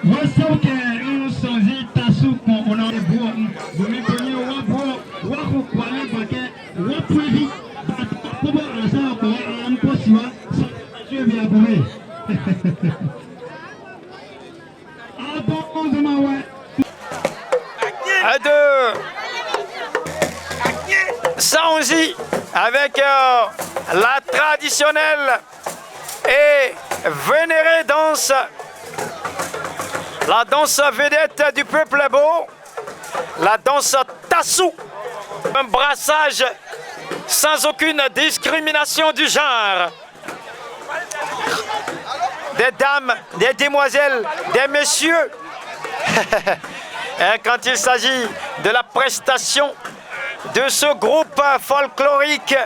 Você quer um sonzinho? De Saonzi avec la traditionnelle et vénérée danse, la danse vedette du peuple beau, la danse Tassou, un brassage sans aucune discrimination du genre. Des dames, des demoiselles, des messieurs. Quand il s'agit de la prestation de ce groupe folklorique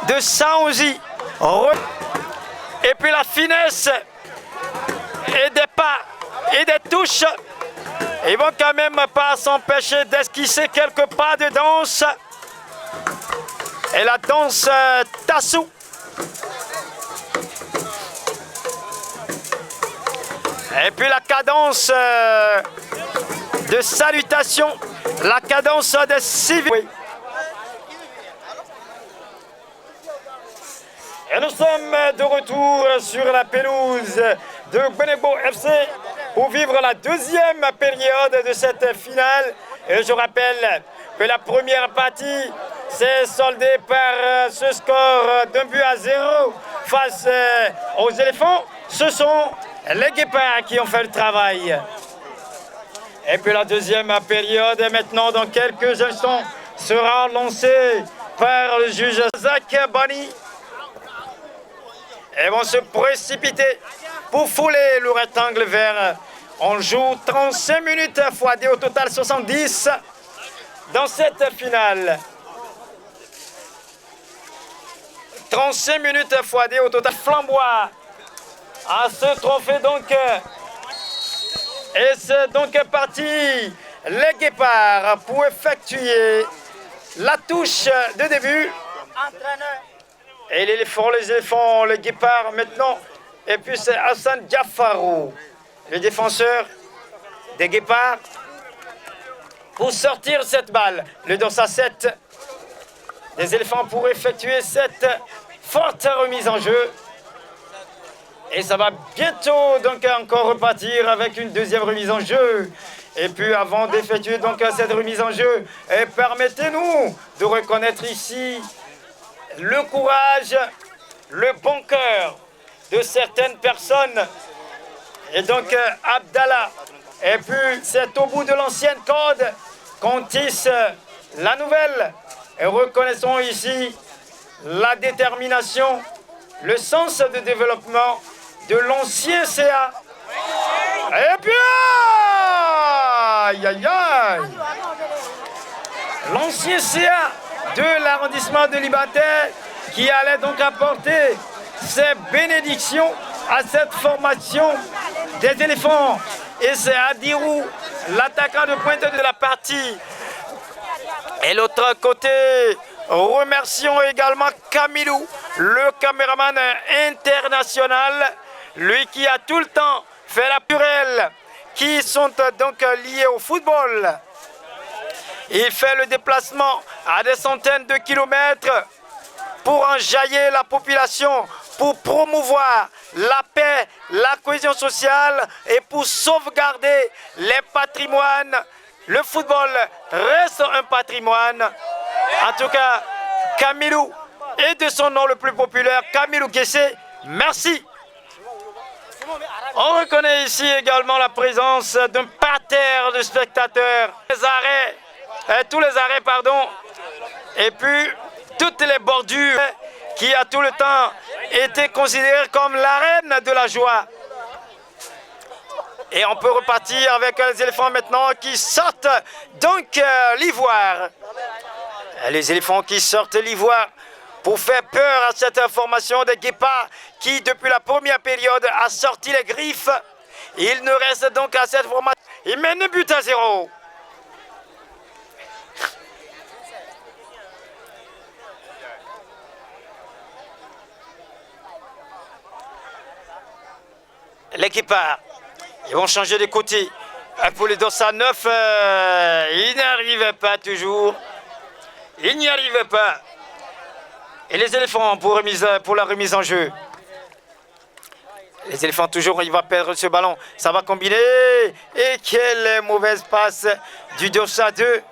de Saonzi, et puis la finesse et des pas et des touches, ils vont quand même pas s'empêcher d'esquisser quelques pas de danse. Et la danse Tassou. Et puis la cadence de salutation, la cadence de civil. Et nous sommes de retour sur la pelouse de Gbenegbo FC pour vivre la deuxième période de cette finale. Et je rappelle que la première partie s'est soldée par ce score d'1-0 face aux éléphants. Ce sont les guépards qui ont fait le travail. Et puis la deuxième période, maintenant dans quelques instants, sera lancée par le juge Zach Bani. Ils vont se précipiter pour fouler le rectangle vert. On joue 35 minutes x D, au total 70 dans cette finale. 35 minutes x D, au total flamboie à ce trophée donc. Et c'est donc parti, les guépards, pour effectuer la touche de début. Et les éléphants, les guépards maintenant. Et puis c'est Hassan Diafarou, le défenseur des guépards, pour sortir cette balle. Le danse à 7 des éléphants pour effectuer cette forte remise en jeu. Et ça va bientôt donc encore repartir avec une deuxième remise en jeu. Et puis avant d'effectuer donc cette remise en jeu, permettez-nous de reconnaître ici le courage, le bon cœur de certaines personnes. Et donc Abdallah. Et puis c'est au bout de l'ancienne corde qu'on tisse la nouvelle. Et reconnaissons ici la détermination, le sens de développement de l'ancien CA. Et puis, aïe, aïe, aïe, l'ancien CA de l'arrondissement de Liberté qui allait donc apporter ses bénédictions à cette formation des éléphants. Et c'est Adirou, l'attaquant de pointe de la partie. Et l'autre côté, remercions également Camilou, le caméraman international, lui qui a tout le temps fait la purelle, qui sont donc liés au football. Il fait le déplacement à des centaines de kilomètres pour enjailler la population, pour promouvoir la paix, la cohésion sociale et pour sauvegarder les patrimoines. Le football reste un patrimoine. En tout cas, Camilou, et de son nom le plus populaire, Camilou Guessé, merci. On reconnaît ici également la présence d'un parterre de spectateurs. Tous les arrêts, pardon, et puis toutes les bordures qui a tout le temps été considérées comme l'arène de la joie. Et on peut repartir avec les éléphants maintenant qui sortent donc l'ivoire. Les éléphants qui sortent l'ivoire pour faire peur à cette formation des guépards qui, depuis la première période, a sorti les griffes. Il ne reste donc à cette formation. Il mène un but à 0. Les guépards, ils vont changer de côté. Pour les Dossa 9, ils n'y arrivent pas toujours. Ils n'y arrivent pas. Et les éléphants pour la remise en jeu. Les éléphants toujours, il va perdre ce ballon. Ça va combiner. Et quelle mauvaise passe du Dossa 2.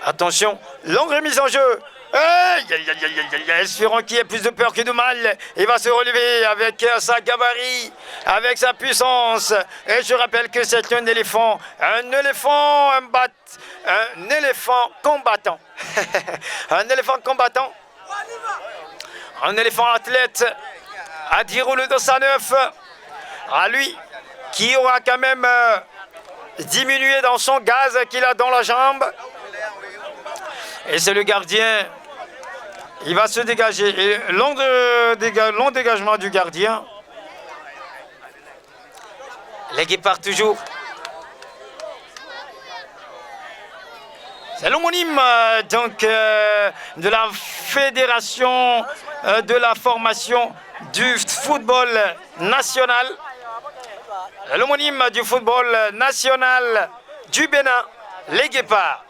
Attention, longue remise en jeu. Espérons qu'il y ait plus de peur que de mal. Il va se relever avec sa gabarit, avec sa puissance. Et je rappelle que c'est un éléphant combattant. Un éléphant combattant. Un éléphant athlète. Adirou le Dossa 9. À lui, qui aura quand même diminué dans son gaz qu'il a dans la jambe. Et c'est le gardien. Il va se dégager. Et long dégagement du gardien. Les guépards toujours. C'est l'homonyme donc de la fédération de la formation du football national. L'homonyme du football national du Bénin, les guépards.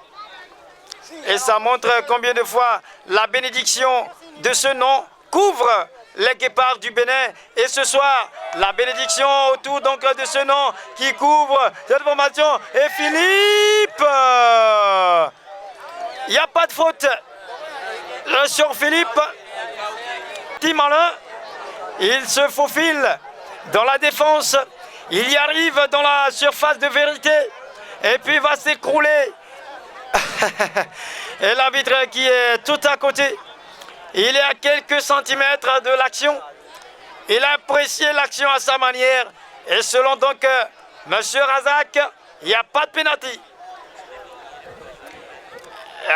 Et ça montre combien de fois la bénédiction de ce nom couvre les guépards du Bénin. Et ce soir, la bénédiction autour donc de ce nom qui couvre cette formation. Et Philippe, il n'y a pas de faute sur Philippe. Petit malin, il se faufile dans la défense. Il y arrive dans la surface de vérité. Et puis il va s'écrouler. Et l'arbitre qui est tout à côté, il est à quelques centimètres de l'action. Il a apprécié l'action à sa manière. Et selon donc M. Razak, il n'y a pas de pénalty.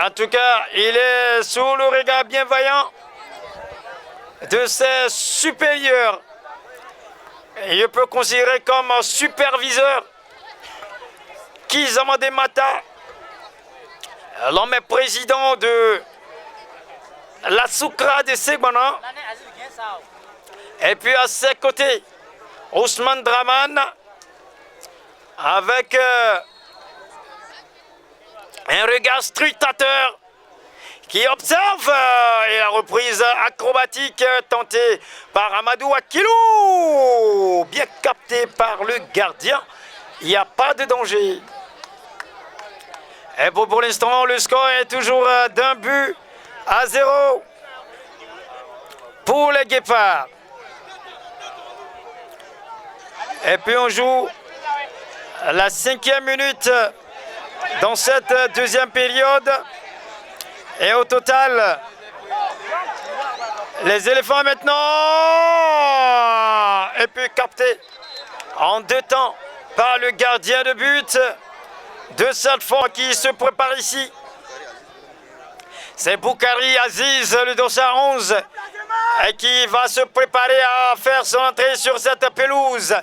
En tout cas, il est sous le regard bienveillant de ses supérieurs. Il peut considérer comme superviseur Kizamade Mata, l'homme président de la Soukra de Segbana. Et puis à ses côtés, Ousmane Draman, avec un regard scrutateur qui observe et la reprise acrobatique tentée par Amadou Akilou, bien capté par le gardien. Il n'y a pas de danger. Et pour l'instant, le score est toujours d'1-0 pour les guépards. Et puis on joue la 5e minute dans cette deuxième période. Et au total, les éléphants maintenant, et puis captés en 2 temps par le gardien de but de cette fois qui se prépare ici. C'est Boukari Aziz, le Dossa 11, et qui va se préparer à faire son entrée sur cette pelouse.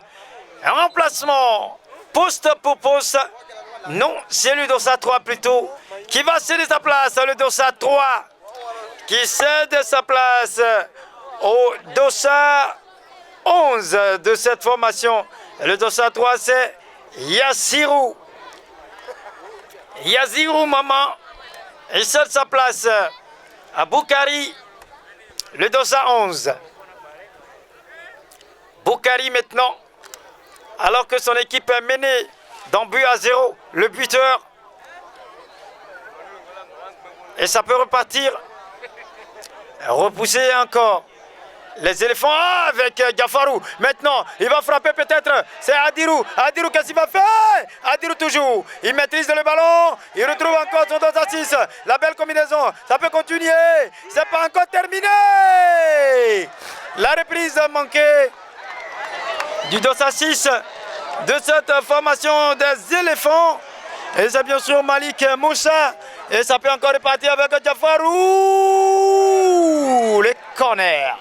Un remplacement, poste pour poste. Non, c'est le Dossa 3 plutôt, qui va céder sa place, le Dossa 3, qui cède sa place au Dossa 11 de cette formation. Le Dossa 3, c'est Yassirou. Yazirou Maman, il cède sa place à Boukari, le Dossa 11. Boukari maintenant, alors que son équipe est menée d'1-0, le buteur. Et ça peut repartir. Repousser encore. Les éléphants avec Gafarou. Maintenant, il va frapper peut-être. C'est Adirou. Adirou, qu'est-ce qu'il va faire? Adirou toujours. Il maîtrise le ballon. Il retrouve encore son Dossa 6. La belle combinaison. Ça peut continuer. C'est pas encore terminé. La reprise manquée du Dossa 6 de cette formation des éléphants. Et c'est bien sûr Malik Moussa. Et ça peut encore repartir avec Gafarou. Les corners.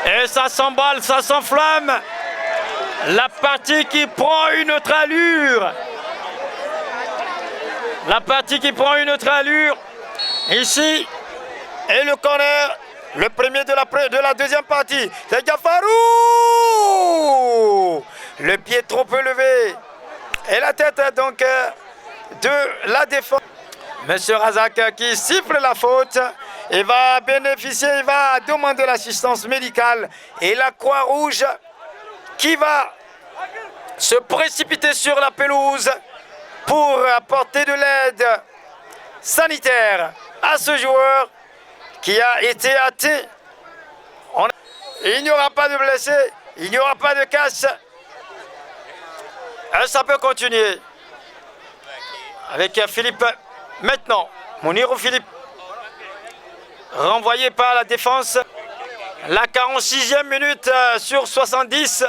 Et ça s'emballe, ça s'enflamme. La partie qui prend une autre allure. La partie qui prend une autre allure. Ici. Et le corner. Le premier de la deuxième partie. C'est Gafarou. Le pied trop élevé. Et la tête donc de la défense. Monsieur Razak qui siffle la faute et va bénéficier, il va demander l'assistance médicale et la Croix-Rouge qui va se précipiter sur la pelouse pour apporter de l'aide sanitaire à ce joueur qui a été hâté. Il n'y aura pas de blessés, il n'y aura pas de casse. Ça peut continuer avec Philippe. Maintenant, Mounirou Philippe, renvoyé par la défense. La 46e minute sur 70.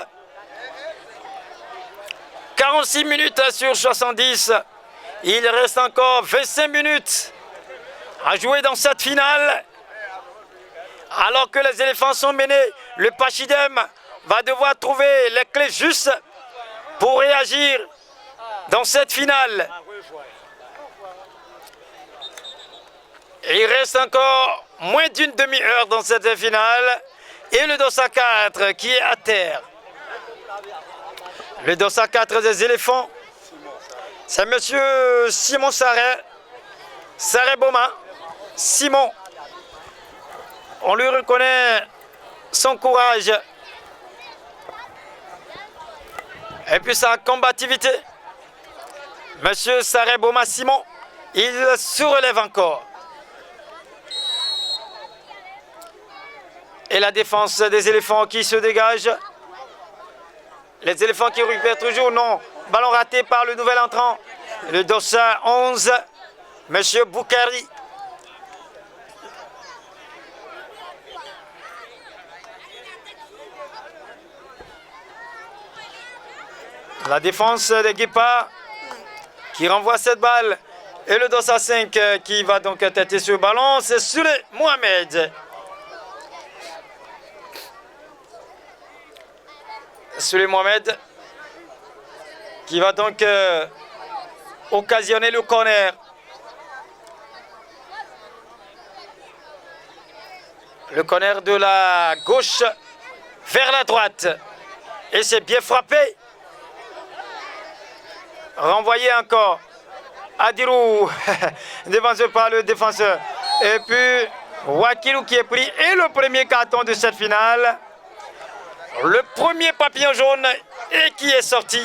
46 minutes sur 70. Il reste encore 25 minutes à jouer dans cette finale. Alors que les éléphants sont menés, le Pachidem va devoir trouver les clés justes pour réagir dans cette finale. Il reste encore moins d'une demi-heure dans cette finale. Et le Dossa 4 qui est à terre. Le Dossa 4 des éléphants, c'est monsieur Simon Sarret. Sarret Boma. Simon. On lui reconnaît son courage. Et puis sa combativité. Monsieur Sarret Boma Simon, il se relève encore. Et la défense des éléphants qui se dégage. Les éléphants qui récupèrent toujours, non. Ballon raté par le nouvel entrant. Le Dossa 11, monsieur Boukari. La défense des Guépards qui renvoie cette balle. Et le Dossa 5 qui va donc têter sur le ballon, c'est Souley Mohamed. Souley Mohamed qui va donc occasionner le corner. Le corner de la gauche vers la droite. Et c'est bien frappé. Renvoyé encore. Adirou, défenseur par le défenseur. Et puis Wakilou qui est pris. Et le premier carton de cette finale. Le premier papillon jaune et qui est sorti.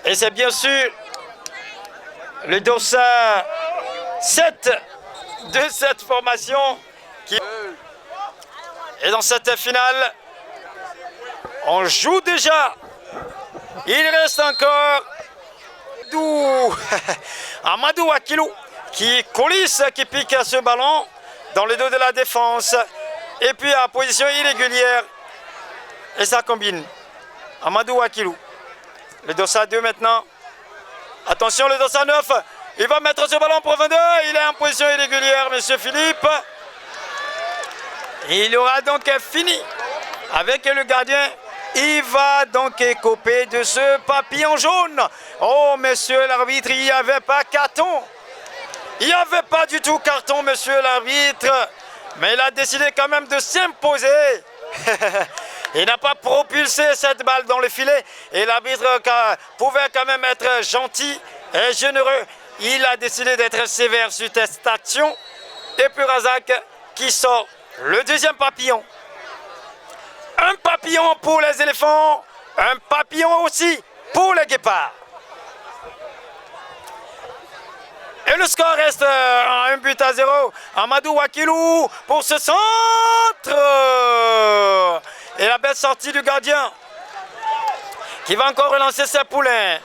Et c'est bien sûr le Dossa 7 de cette formation qui est dans cette finale. On joue déjà. Il reste encore Amadou Wakilou qui coulisse, qui pique à ce ballon dans le dos de la défense. Et puis à position irrégulière. Et ça combine. Amadou Wakilou. Le Dossa 2 maintenant. Attention, le Dossa 9. Il va mettre ce ballon en profondeur. Il est en position irrégulière, monsieur Philippe. Il aura donc fini avec le gardien. Il va donc écoper de ce papillon jaune. Oh, monsieur l'arbitre, il n'y avait pas carton. Il n'y avait pas du tout carton, monsieur l'arbitre. Mais il a décidé quand même de s'imposer. Il n'a pas propulsé cette balle dans le filet. Et l'arbitre pouvait quand même être gentil et généreux. Il a décidé d'être sévère sur cette action. Et puis Razak qui sort le deuxième papillon. Un papillon pour les éléphants. Un papillon aussi pour les guépards. Et le score reste à 1-0. Amadou Wakilou pour ce centre. Et la belle sortie du gardien qui va encore relancer ses poulains.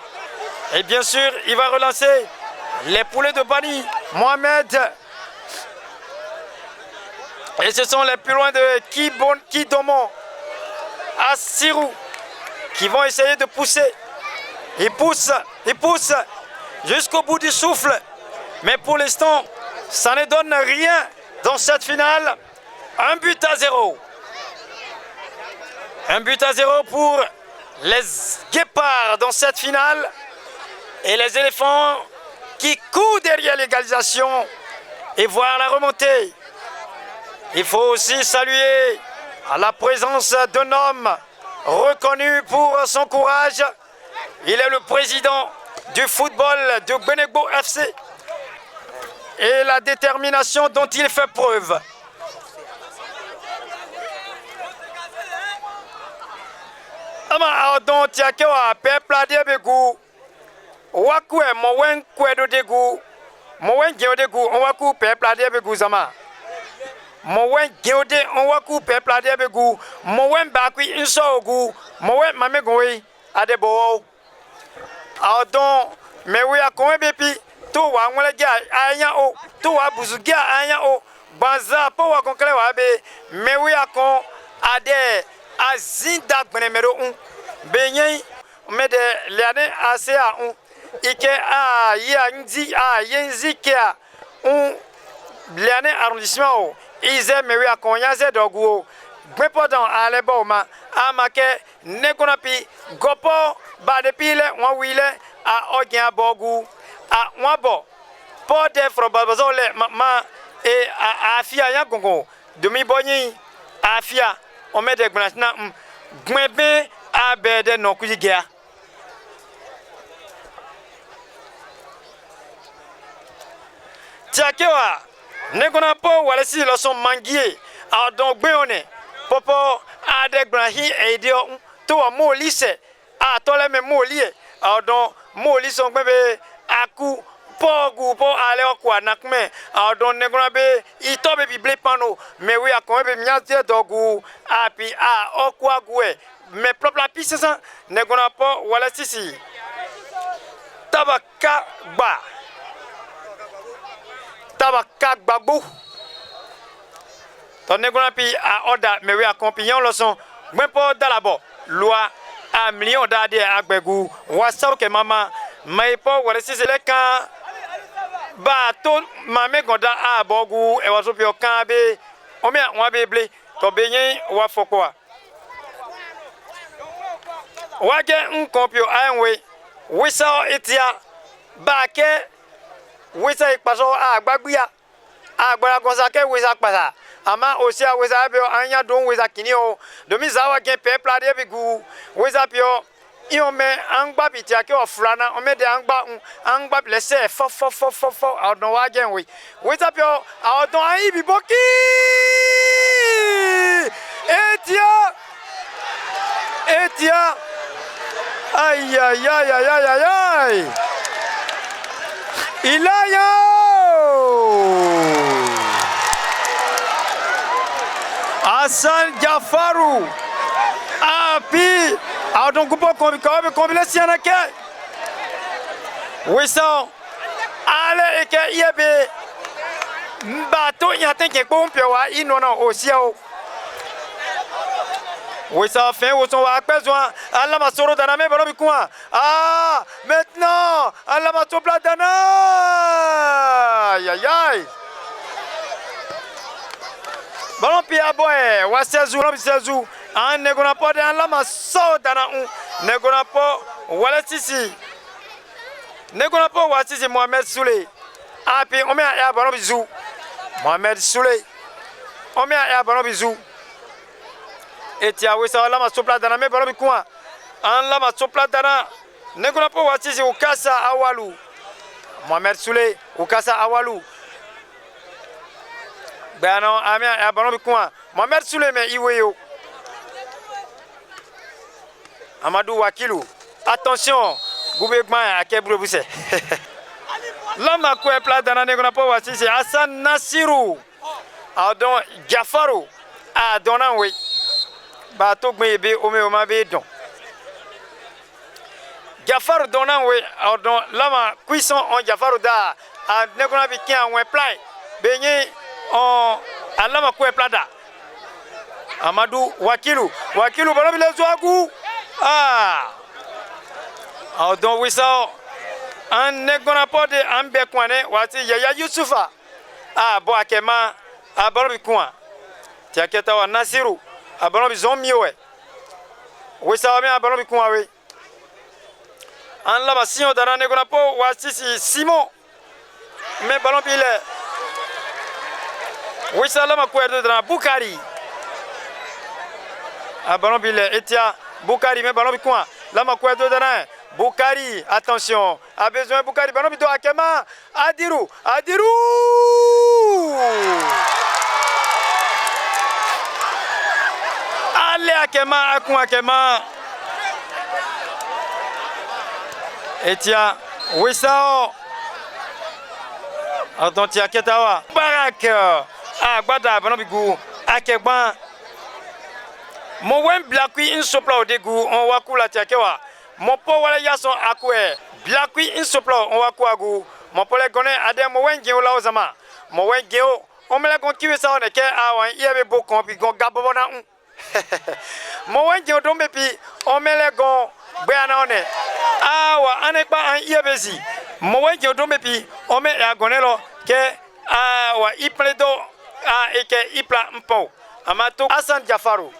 Et bien sûr, il va relancer les poulets de Bani Mohamed. Et ce sont les plus loin de Kidomon à Sirou qui vont essayer de pousser. Ils poussent jusqu'au bout du souffle. Mais pour l'instant, ça ne donne rien dans cette finale. 1-0. 1-0 pour les guépards dans cette finale. Et les éléphants qui courent derrière l'égalisation et voir la remontée. Il faut aussi saluer la présence d'un homme reconnu pour son courage. Il est le président du football de Benegbo FC. et la détermination dont il fait preuve. Ama donc tiake wa peuple de begu wakwe mowen kwedo degu mowen geodegu on waku peuple de begu zama mowen geode on waku peuple de begu mowen bakwi insogu mowen mamegoyi adebo donc mais oui akon bepi to wa nwele ga anya o to wa buzuga anya o banza po wa konkle wa be mais oui akon ade azinda gbenemero un benyen mede liane asea un ike a ya ndi a yenzi ke a un liane arrondissement o ize mewi akonya ze dogu o gbepodan alebo ma amake nekonapi gopo ba depile won wile a ogin abogu a won bo po de frobazo le ma e afia yan gongo demi bonyin afia on met des grenades gmebe abede no kuyigia tiakewa negona po wala si lo son mangier a donc gbeone popo ade granhi edio to mo lise a to le me mo lie a donc mo lise gbe aku pogu po ale okwa nakme a don negona be itobe bible pano mais oui akon be miatie dogu api a okwa gwe mais propre piste ça negona po wala sisi tabaka gbagbo to negona pi a order mais oui akon pignon lo son gbe po dalabo loi a million d'ade agbegu wasaru ke mama mais po wala sisi le kan ba to mame gonda a bogu e waso pio kan be o me won be ble to be yin wa fokwa wa ge nkan pio anwe wisa etia ba ke wisa ipaso agbagbia agbara gonsa ke wisa pasa ama osia wisa be anya don wisa kini o domi zawa ge pe plade be gu wisa pio iome angba bitia ke ofrana o me de angba blesse fo odon wa gen we tapio odon ayi biboki etia ay ilaya Hassan Jafaru api donc kupo kombile siana ke wisa ale eke yebe mbato nyate ke pompio wa inona osiao wisa fin wo son wa pezwa alla masoro dana me balo bikwa maintenant alla matopla dana ay ballon pia boy wa sezu an negona po de an lama so dana un negona po wala sisi negona po wa sisi Mohamed Souley api o me ya ballon bizu Mohamed Souley o me ya ballon bizu etia wisa lama sopla dana me ballon bikwa an lama sopla dana negona po wa sisi ukasa awalu Mohamed Souley ukasa awalu bano ami ya ballon bikwa Mohamed Souley me iweyo Amadou Wakilu, attention, gouvernement à Kebrobuse. L'homme a quoi plat dans la négociation, c'est Hassan Nassirou. Adon Jafaru, a donné oui. Bateau bébé, Omeoma Bédon. Jafaru donné oui, adon l'homme cuisson en Jafaru da, a négociation en plein. Beigné en à l'homme a quoi plat da. Amadou Wakilu, ballon les ouagou. Donc oui ça un negona pode ambe kwane wati Yaya Yusufa bo akema abalobi kwa tiaketa wa Nasiru abalobi zomiowe oui ça bien abalobi kwa we an la basion dana negona po wati Simon mais ballon pile oui ça la ma kwerde dana Bukari abalobi le etia Bukari me ballon bikwa la ma kwede dana Boukari, attention, a besoin Boukari, ballon plutôt Akema, Adirou, Adirou. Allez Akema, Akou Akema. Etia, Wissao. Attends, Tia Ketawa. Barak, Agbada, ballon bigou, Akegban. Mon wen blakui insopla au dégou, on va couler la Tiakewa. Mon po wala yason akwe blakui insoplo on wa kwagu mon pole gone ade mo wen geo la ozama mo wen geo o mele gon kiwe sa on ke awan yebe bo kon pi gon gabo na mo wen geo do mepi o mele gon be ana one awa anekpa an yebezi mo wen geo do mepi o me ya gonelo ke awa ipledo a eke ipla mpo amato Hassan Jafaru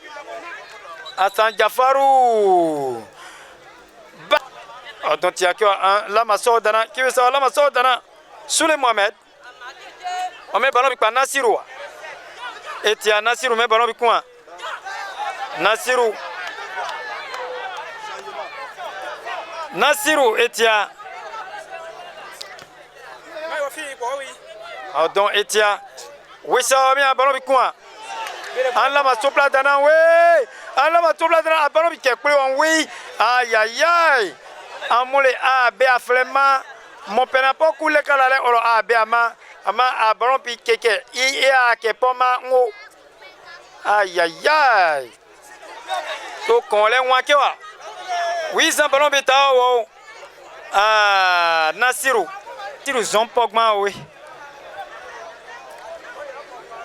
donc il y a que Lama Sordana qui veut ça Lama Sordana Soule Mohamed on met ballon avec Nassirou et il y a Nassirou met ballon avec quoi Nassirou et il y a donc et il y a oui ça met un ballon avec quoi Lama Sordana oui Lama Sordana ballon avec quoi oui aïe aïe aïe amole a be aflema mon penapo kule kalale oro a be ama a ballon pi keke i a ke poma ngo aïe aïe aïe to konle wake wa oui ça ballon beta wo Nassirou zon pogma oui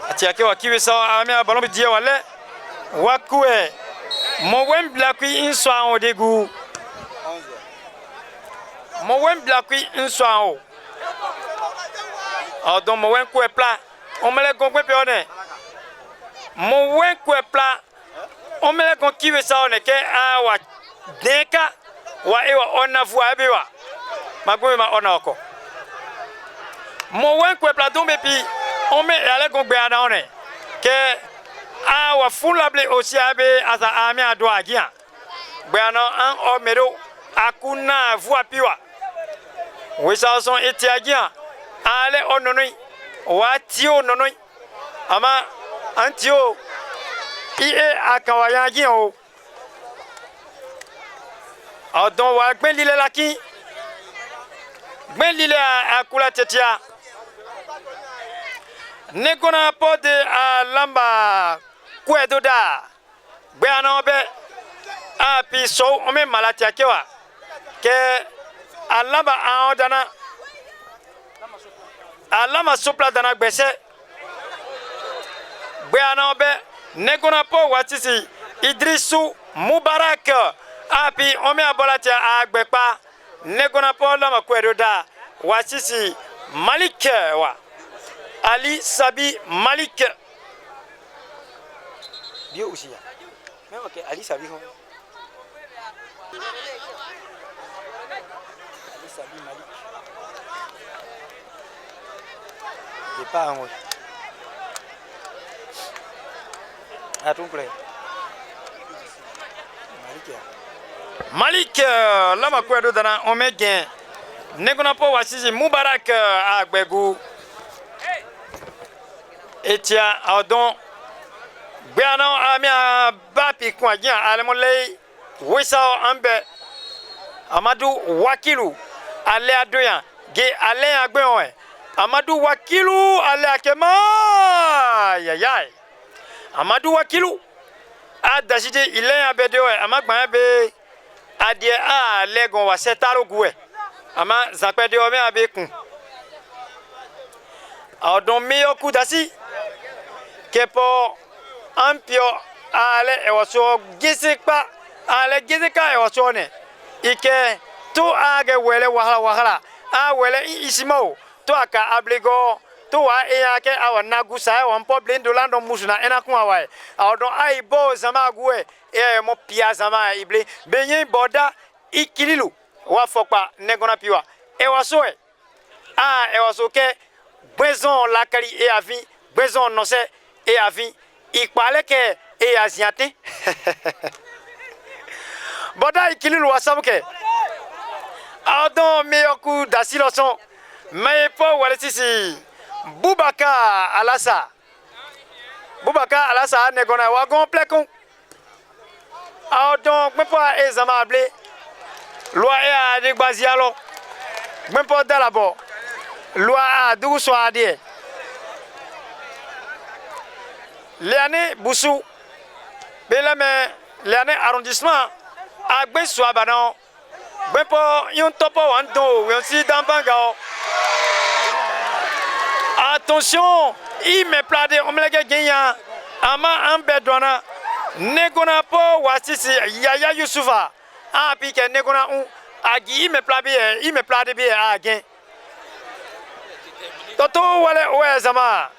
atia ke wa kiwe sa ami a ballon bi die wale wakue mon wem blakui inswa on dégou mon wen blakui inswa o donc mon wen ko pla on me le gon pe one mon wen ko pla on me le gon kiwe sa one ke awa deka wa ewa ona fu abewa magwe ma ona oko mon wen ko pla don bepi on me ale gon gbe ana one ke awa fulable aussi abe asa ami ado agia gbe ana an o mero akuna fu apiwa oui ça sont étiagiens allez on nonoi watio nonoi ama antio ie akawayagi o donc wa gben lile laki gben lile akula tetia negona pode a lamba kwedoda gbe anobe a pi so o me malatia kewa ke alaba aodana alama sopla dana gbese gbe anobe negona po watisi Idrisu Mubarak api ome abolatia agbepa negona po lama kwedoda watisi Malik wa Ali Sabi Malik bio aussi même OK Ali Sabi pas un mot. À ton play. Malik, là ma quoi d'autre on met gain. Negona po wasisi Mubarak a gbegu. Etia adon. Biana amia bapi kwa gien alemole. Wisa ambe. Amadou Wakilu ale adoyan ge ale agbe on Amadou Wakilu ale akema yayay Amadou Wakilu a daside ile abede we amagban be adie a legon wa setarogu ama zapede o me abekun odon meyo kudasi kepo ampio ale ewoso gisikpa ale gisika ewoso ne ike to age wele wahala a wele isimo to aka abligo to wa eyake awa nagusa wa problem do lando musuna enakun awa awdon ai bo zama guwe mo pia zama ible benyin boda ikililu wa fokpa negona piwa ewaso ewaso ke besoin la kali e avi besoin no se e avi ipale ke e aziate boda ikililu wasabuke Ardon, meilleur coup d'assilation. Mais pas Walesisi. Boubaka Alassa. Boubaka Alassa, Negona, Wagon Plekon. Ardon, mais pas Ezamable. Loi à des Bazialo. Même pas d'abord. Loi à 12 soit dit. L'année Boussou. Belame, l'année arrondissement. Agbe soit banon. Même pas yon topo wando. Yon si dans Bangao. Attention. Il me plade. On me l'a gagné. Ama Ambedwana. Negona po wasisi. Yaya Youssoufa. Ah, puis que Negona un. Agi, il me plade bien. Agin. Toto wale ouais zama.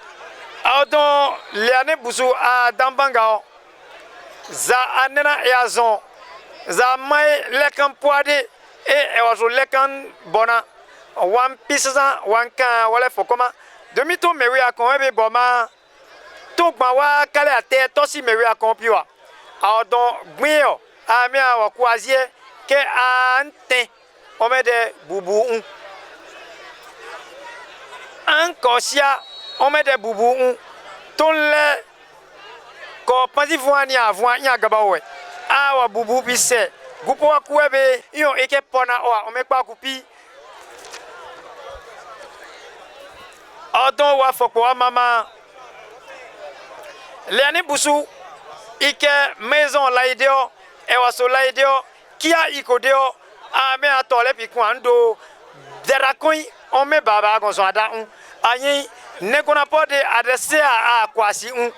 Adon l'année Boussou à Dambangao. Za anena e azon. Za mai lekan poade e wazo lekan bona. Wan pissan wan kan wale fokoma. Demi to mewi akon ebe boma. To gba wa kale ate to si mewi akon piwa. Adon gbio ami awa kwazie ke ante omede bubu un. An kosia omede bubu un. Ton le ko panzi voani avwan nya gabawe. Awa bubu bise. Gupo wa kuwebe yon eke pona oa omekpa kupi. Adon wa fokpo wa mama. L'année Boussou ike maison laideo e waso laideo kia ikodeo ame atole pi kwando derakoi on me baba gonso ada un ayin negona pode adresse a kwasi un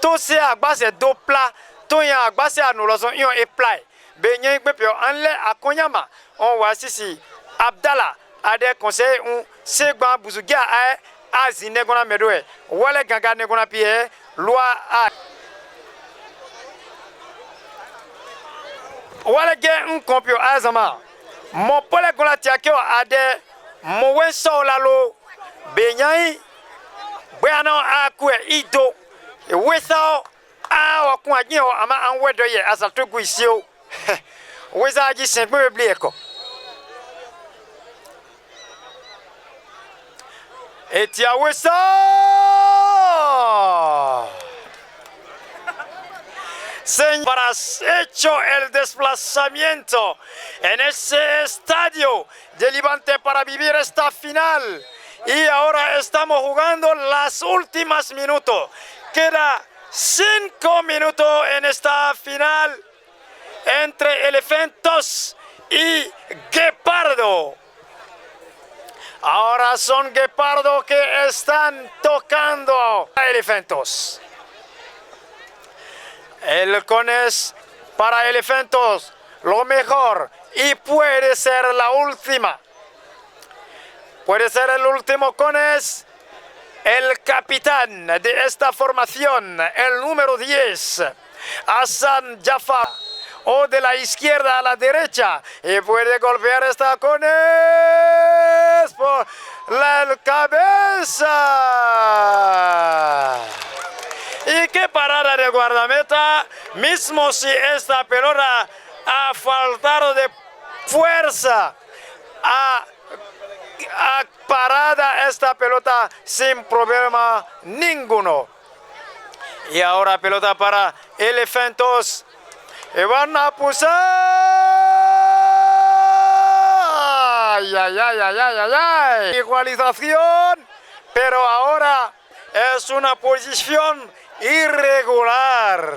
to se agbase do pla to yan agbase anuloso yon e play benyen gbepio anle akonyama on wa sisi Abdallah ade conseil un segba buzugia a azi negona medoe wale ganga negona pie loi a wale ge un compio azama mo pole gola tiakeo ade mo wenso lalo benyai beano akwe ido e wesa a wa kun agin ama an wedo ye asatu guisio wesa agi sempe blieko etia wesa para hecho el desplazamiento en ese estadio de Levante para vivir esta final. Y ahora estamos jugando las últimas minutos. Queda 5 minutos en esta final entre Elefantos y Guepardo. Ahora son Guepardo que están tocando a Elefantos. El cones para Elefantos, lo mejor y puede ser la última. Puede ser el último cones. El capitán de esta formación, el número 10, Hassan Jafar, o de la izquierda a la derecha, y puede golpear esta cones por la cabeza. Y qué parada de guardameta, mismo si esta pelota ha faltado de fuerza, ha parada esta pelota sin problema ninguno. Y ahora pelota para Elefantos. Y van a pulsar. Ay, ay, ay, ay, ay, ay. Igualización, pero ahora es una posición irregular.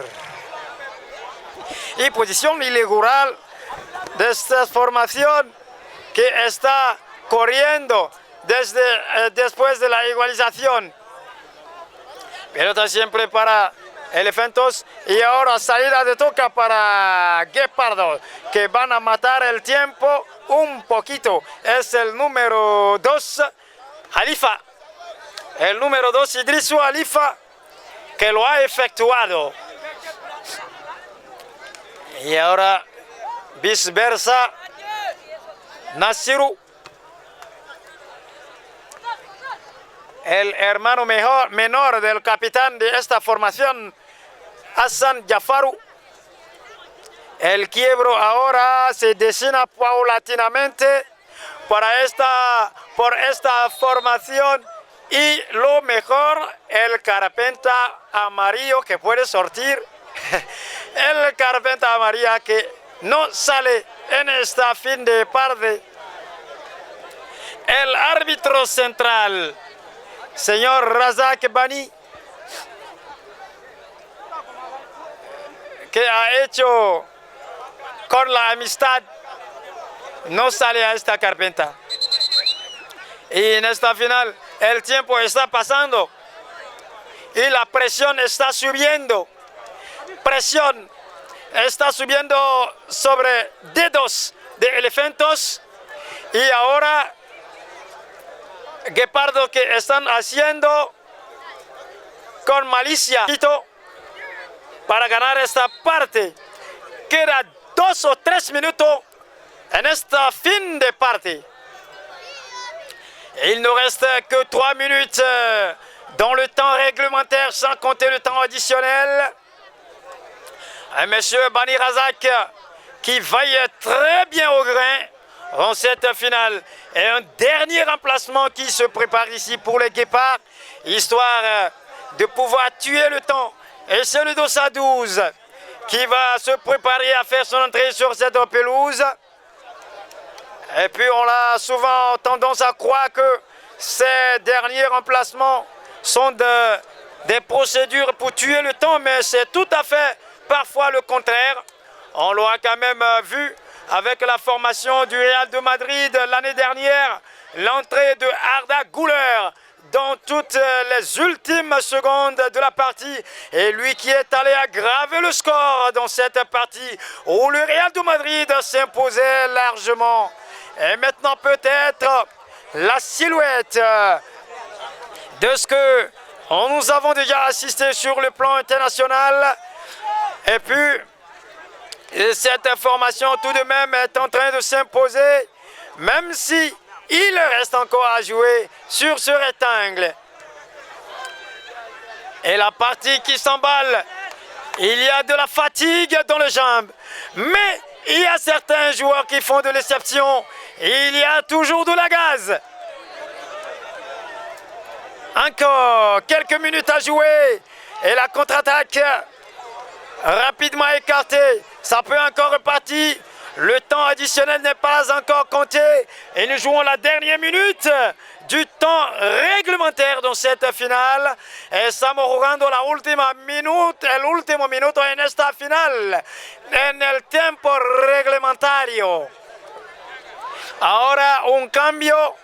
Y posición irregular de esta formación que está corriendo desde después de la igualización. Pelota siempre para Elefantos y ahora salida de toca para Guepardo, que van a matar el tiempo un poquito. Es el número 2, Halifa. El número 2, Idrisu Halifa, que lo ha efectuado. Y ahora viceversa, Nasiru. El hermano menor del capitán de esta formación, Hassan Jafaru. El quiebro ahora se destina paulatinamente por esta formación. Y lo mejor, el carpeta amarillo que puede sortir. El carpeta amarillo que no sale en esta fin de parte. El árbitro central, señor Razak Bani, que ha hecho con la amistad, no sale a esta carpeta. Y en esta final el tiempo está pasando y la presión está subiendo. Presión está subiendo sobre dedos de elefantos y ahora Guepardo que están haciendo con malicia para ganar esta parte. Queda 2 o 3 minutos en esta fin de parte. Il ne reste que 3 minutes dans le temps réglementaire sans compter le temps additionnel. Et monsieur Bani Razak qui veille très bien au grain dans cette finale. Et un dernier remplacement qui se prépare ici pour les Guépards, histoire de pouvoir tuer le temps. Et c'est le Dossa 12 qui va se préparer à faire son entrée sur cette pelouse. Et puis on a souvent tendance à croire que ces derniers remplacements sont des procédures pour tuer le temps, mais c'est tout à fait parfois le contraire. On l'aura quand même vu avec la formation du Real de Madrid l'année dernière, l'entrée de Arda Güler dans toutes les ultimes secondes de la partie, et lui qui est allé aggraver le score dans cette partie où le Real de Madrid s'imposait largement. Et maintenant peut-être la silhouette de ce que nous avons déjà assisté sur le plan international. Et puis cette formation tout de même est en train de s'imposer, même si il reste encore à jouer sur ce rectangle. Et la partie qui s'emballe, il y a de la fatigue dans les jambes, mais il y a certains joueurs qui font de l'exception. Il y a toujours de la gaz. Encore quelques minutes à jouer. Et la contre-attaque rapidement écartée. Ça peut encore repartir. Le temps additionnel n'est pas encore compté. Et nous jouons la dernière minute du temps réglementaire dans cette finale. Estamos jugando la última minuto, el último minuto en esta final, en el tiempo reglamentario. Ahora un cambio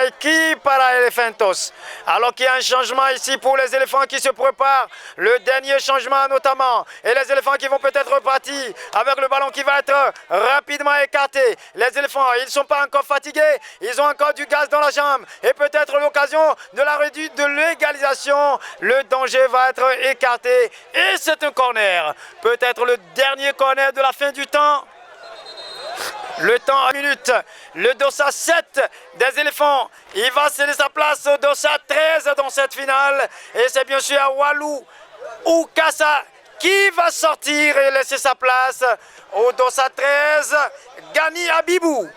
aquí para Elefantos. Alors qu'il y a un changement ici pour les éléphants qui se préparent. Le dernier changement notamment. Et les éléphants qui vont peut-être repartir avec le ballon qui va être rapidement écarté. Les éléphants, ils ne sont pas encore fatigués. Ils ont encore du gaz dans la jambe. Et peut-être l'occasion de l'égalisation. Le danger va être écarté. Et c'est un corner. Peut-être le dernier corner de la fin du temps. Le temps à minute, le Dossa 7 des éléphants, il va céder sa place au Dossa 13 dans cette finale. Et c'est bien sûr Walou ou Kassa qui va sortir et laisser sa place au Dossa 13, Gani Abibou.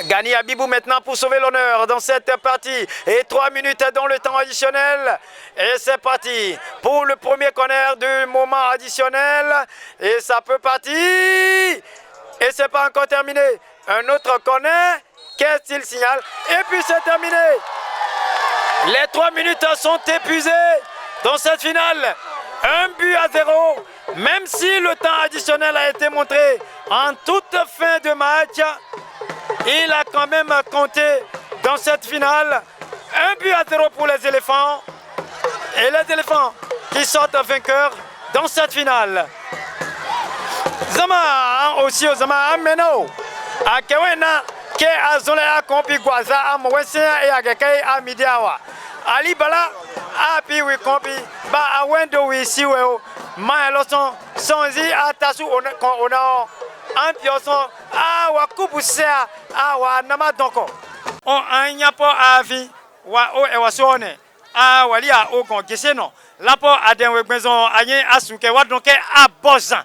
Gani Abibou maintenant pour sauver l'honneur dans cette partie. Et 3 minutes dans le temps additionnel. Et c'est parti pour le premier corner du moment additionnel. Et ça peut partir. Et c'est pas encore terminé. Un autre corner. Qu'est-ce qu'il signale? Et puis c'est terminé. Les 3 minutes sont épuisées dans cette finale. 1-0. Même si le temps additionnel a été montré en toute fin de match, il a quand même compté dans cette finale. 1-0 pour les éléphants. Et les éléphants qui sortent vainqueurs dans cette finale. Zama aussi Zama ameno akewena ke azole akompi gwaza amwense e ageke amidiawa ali bala api wi kompi ba awendo wi siwe ma loson sonzi atasu ona ampioson awa kubusia awa namadonko on anyapo avi wa o e wasone wali a o kon geseno lapo adenwe gbezon ayin asuke wa donke abozan.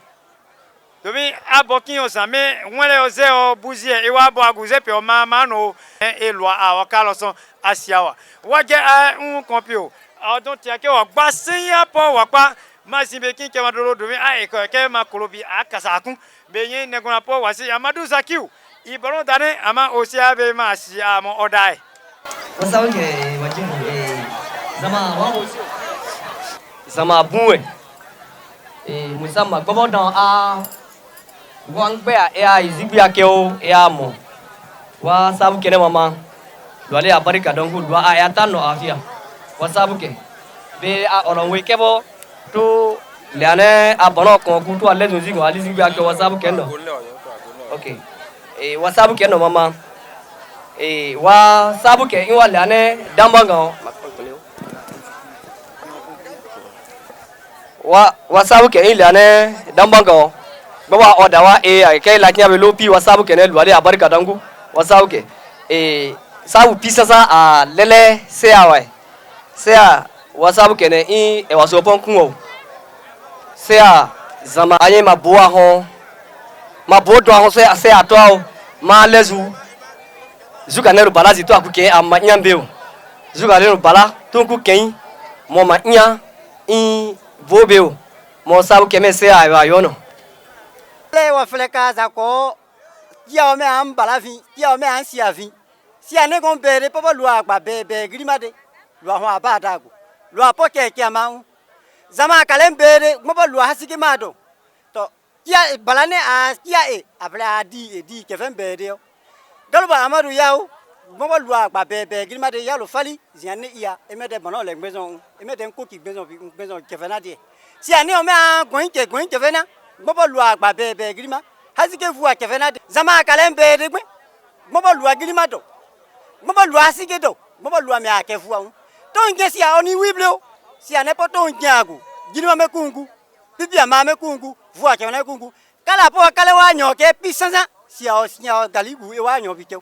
domi abokin osame wele oze o buzie e wa bo aguze pe o mama no e lo a o kaloson asiawa wa je un kompio odun ti ake o gba sinya po wa pa ma simbe kin ke ma dolo domi a e ko ke ma kolobi akasa kun be yin ne gona po wa si Amadou Zakiu iboro dane ama osia be ma si amo odai wasawke wajin zama bunwe musama gobo don a wan gbe a izigbi akeo mo wa sabu kene mama dwale abarika don ku dwa a ta no afia wa sabu ke be a olonwe kebo to leane abono kon ku to ale nzi go ali zigbi akeo wa sabu kendo okay wa sabu kendo mama wa sabu ke inwa leane dambango wasabu ke ilane dambango baba oda wa ke la knya be lopi wasabu ke ne luale abarika dangu wasabu ke sabu pisasa a lele se awai se a wasabu ke ne e waso pon kunwo se a zama aye ma boa ho ma bodo ho se a to ma lezu zuka ne bala zi to akuke amanya mbeu zuka ne bala to ku ken mo ma nya Vobeu, mon sabu keme se a yono. Le wa fleka za ko ya o me am balavi, ya o me an si avi. Si ane gon bere papa lo agba be grimade. Lo ho abada go. Lo apoke ke ama. Zama kalem bere mo ba lo hasike mado. To ya balane a ya abla di ke fen bere yo. Galo ba Amadou yawo mo ba lo agba be grimade ya lo fali ziane iya e me de bono le maison e me de ko ki maison ke fenade. Si ane o me a goin ke fena mo ba lo agba be grima hasike fu a ke fenade. Zama kalem bere gbe mo ba lo agrima do. Mo ba lo asike do. Mo ba lo me a ke fu a. To nge si a oni wiblo. Si ane po to njago. Grima me kungu. Bibi ama me kungu. Fu a ke fena kungu. Kala po kala wa nyoke pisanza. Si a galigu e wa nyobi ke.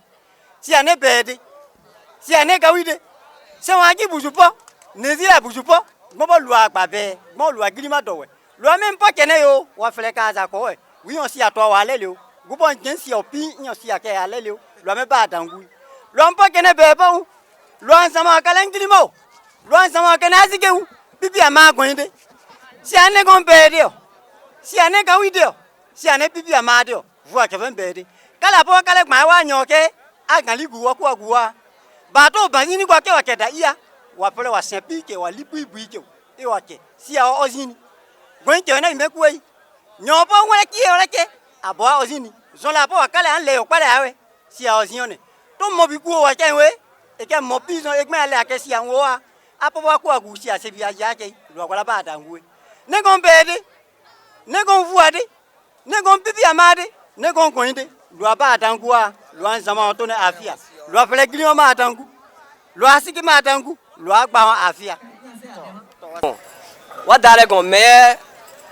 Si ane bede, si ane gawide, si wangi bujupo, nezila bujupo, mobo lua babe, mo lua grima dowe. Lua même pas kene yo, wa fleka za ko we. Wi on si atwa wa lele o. Gubo ngen si opi, nyo si ake ya lele o. Lua me ba dangu. Lua mpa kene beba o. Lua nsama kala ngilima o. Lua nsama kene azike o. Bibi ama gwende. Si ane gon bede o. Si ane gawide o. Si ane bibi ama de o. Vua ke ven bede. Kala po kala gma wa nyoke. Agali guwa kwa guwa bato banini kwa ke wakeda iya wapele wa sempi wa lipu ibuike e wake si a ozini gwenke na imekuwe nyopo wele ki oleke abo ozini zola po wakale an le okpale awe si a ozione to mo bi kuo wake we e ke mo pizo e gbe ale ake si an wo a apo wa kwa gu si a se bi aja ke lo kwala ba da ngwe ne gon bede ne gon vuade ne gon bibi amade ne gon goinde lo ba da ngwa lo zama to ne afia lo fele glimo ma tangu lo asiki ma tangu lo agba afia wa dale gon meilleur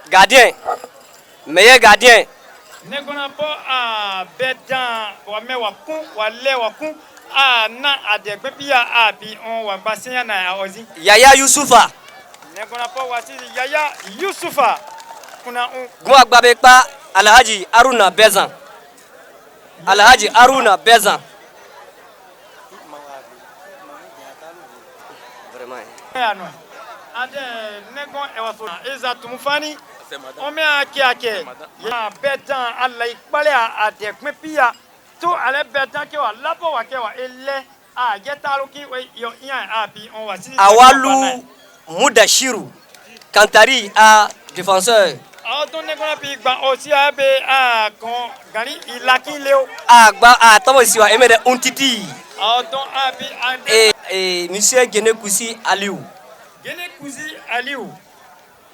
gardien ne gona po a bedan wa me wa kun wa le wa kun a na adegbe bia a bi on wa gbasin na ozi Yaya Youssoufa ne gona po wa si Yaya Youssoufa kuna on gun agbabe pa Alhaji Haruna Bezan vraiment ano ade negon ewaso eza tumfani o me ake ya bedan Allah ikpale ade pepia to ale bedan ke wa labo wa ke wa ele a getalo ki yo yan abi on wa si Awalu Mudashiru Kantari a défenseur ton negon pi gba o si abe a kon gari ilaki leo agba a tobo si wa emede untiti ton abi monsieur Genekusi Aliou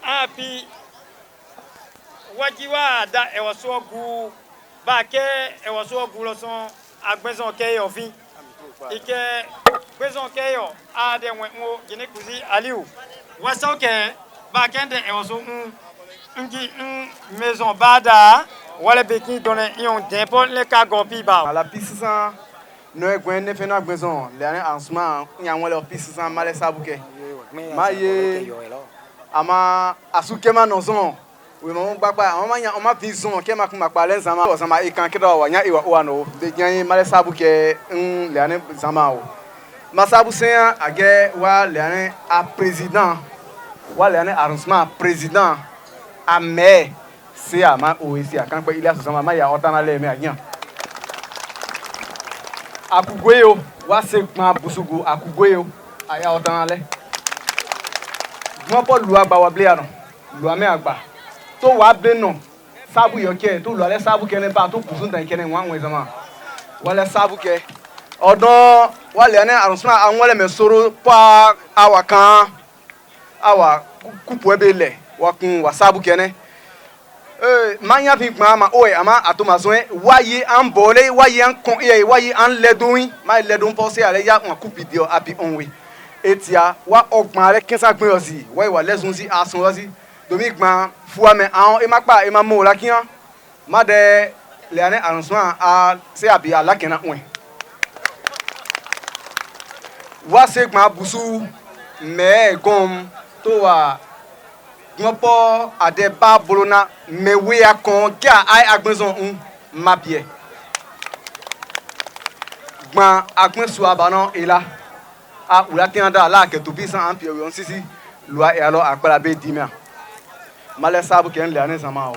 api wajiwa da ewasogu ba ke ewasogu lo son agbezon ke yo fin ike gbezon ke yo ade wen o Genekusi Aliou waso ke ba kende ewaso ngi maison bada wala be ki donne yon dépôt le ka gopi ba la pisa no e gwen ne fena gbezon le ani ansma nya won le pisa male sabuke maye ama asuke ma nozon we mo gbagba on ma vision ke ma kuma pa len zama zama e kan kedo wa nya e wa no de gyan male sabu ke le ane zama o ma sabu sen age wa le ane a président wa le ane arrondissement président a maire c'est à ma oisi a kan pe ile asosama ma ya otana le me agyan akugweyo wa se gban busugu akugweyo aya otana le mo po lu agba wa ble ano lu ame agba to wa be no sabu yo ke to lu ale sabu ke ne ba to kusun tan ke ne wan we zama wala sabu ke odon wale ne arrondissement an wale me soro pa awa kan awa kupu ebe le wa kun wa sabu ke ne manya fi gba ma oye ama atomazo waye an bole waye an kon waye an ledun ma ledun po se ale ya won kupi dio abi onwe etia wa ogban ale kinsa gbin osi waye wa lezun si asun osi domi gban fuwa me an e ma pa e ma mo la kian ma de le ane arrondissement a se abi ala kenan won wa se gban busu me gom to wa Gnopo ade ba bolona mewe akon kia ai agbenzon mabie gban agbensu abana ela a ula tianda la ke to bisan ampie yon sisi loi e alo akpala be dimia male sabu ken le ane sama o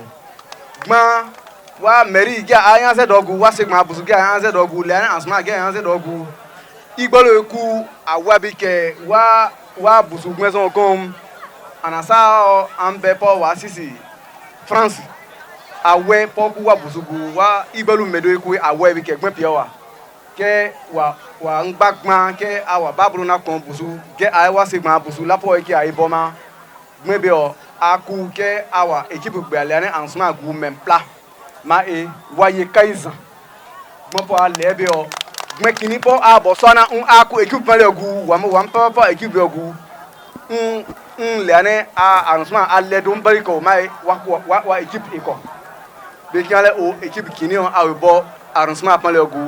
gban wa meri gia ayan se dogu wa se gban busu gia ayan se dogu le ane asma gia ayan se dogu igbolo ku awabi ke wa busu gbenzon kom anasa ambe po wa sisi France awe po ku wa busugu wa ibelu medo eku awe bi ke gbon pie wa ke wa ngbagban ke awa baburu na kon busu ke ai wa se gban busu lapo e ke ai boma gbebe o aku ke awa equipe gbe ale ani ansma gu mempla ma e waye kaizan gbon po ale be o gbon kini po abo so na aku equipe pale gu wa mo wa papa equipe gu le ane a arrondissement a ledon bariko mai wa équipe iko be kiale o équipe kini on a bo arrondissement pan le gu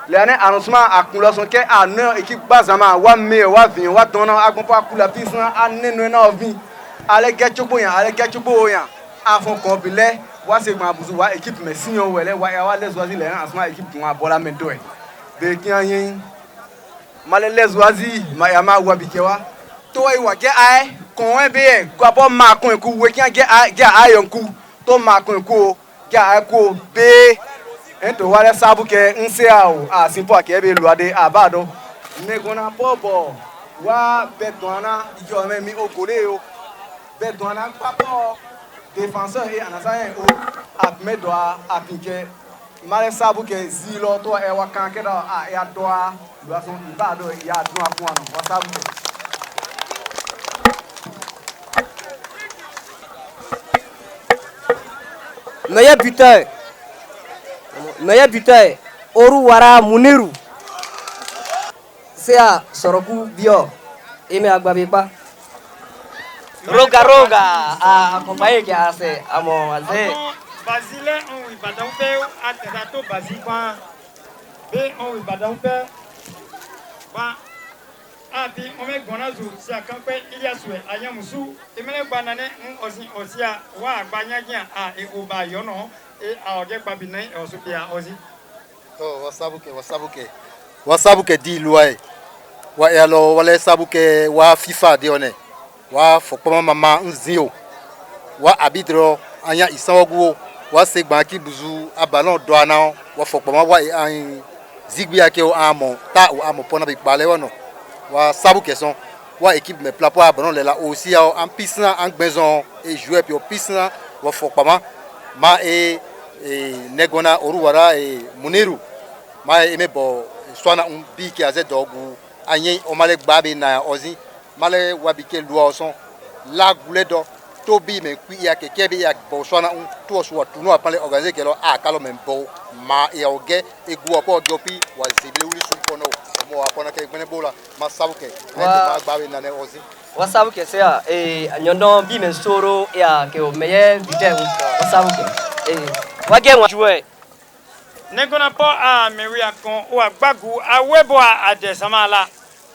le ane arrondissement a kunlo son ke a na équipe bazama wa me wa vin wa don na agbon pa kula pisan a nenu na ovin ale getchugbo yan a fon ko bile wa se gban buzu wa équipe mesinyo wele wa leswazi le arrondissement équipe tun abola mendo e be kian male leswazi ma ya ma wa bikewa to iwa ge ai kon e be ko abo ma kon ku we kian ge ai yon ku to ma kon ku ge ai ku be ento wale sabu ke nse a o a simpo ake be luade abado negona bobo wa betwana ijo me mi okole o betwana papo défenseur et anasayen o apmedo apike mare sabu ke zilo to e wa kan ke da a ya doa lo so ibado ya dun afun anu wa sabu ke meilleur buteur Oruwara Muniru c'est à Soroku Bio et me agbabepa roga a acompanhé que a se amo aze Basile on Ibadan pe aterato basikwa be on Ibadan pe ba abi on me gonazu si akampe iliaswe ayamusu emele gbanane osia wa agbanyagyan a e oba yono e a oge gbabina e osupia ozi to wasabuke di luai wa yalo wale sabuke wa FIFA de one wa fokpama mama nzio wa abidro anya isanwogu wa segba ki buzu abalon do ana wa fokpama wa an zigbi ake o amo ta o amo pona bi pale wono wa sabuke son wa équipe me plapo abalon le la aussi en pisna en gbezon et jouer puis au pisna wa fokpama ma e negona Oruwara e Muniru ma e mebo swana bi ki aze dogu anye o male gbabe na ozi male wabike luo son la guledo to bi me kwi ya keke bi ya bo swana to so tunu apale organiser ke lo a kalo me bo ma e oge egu opo dopi wa zibile wuri su kono mo apona ke gbene bola ma sabuke ma gbabe na ne ozi wa sabuke se a nyondo bi me soro ya ke o meilleur buteur wa sabuke wa ge wa jouer negona po a meria kon o agbagu a webo a de samala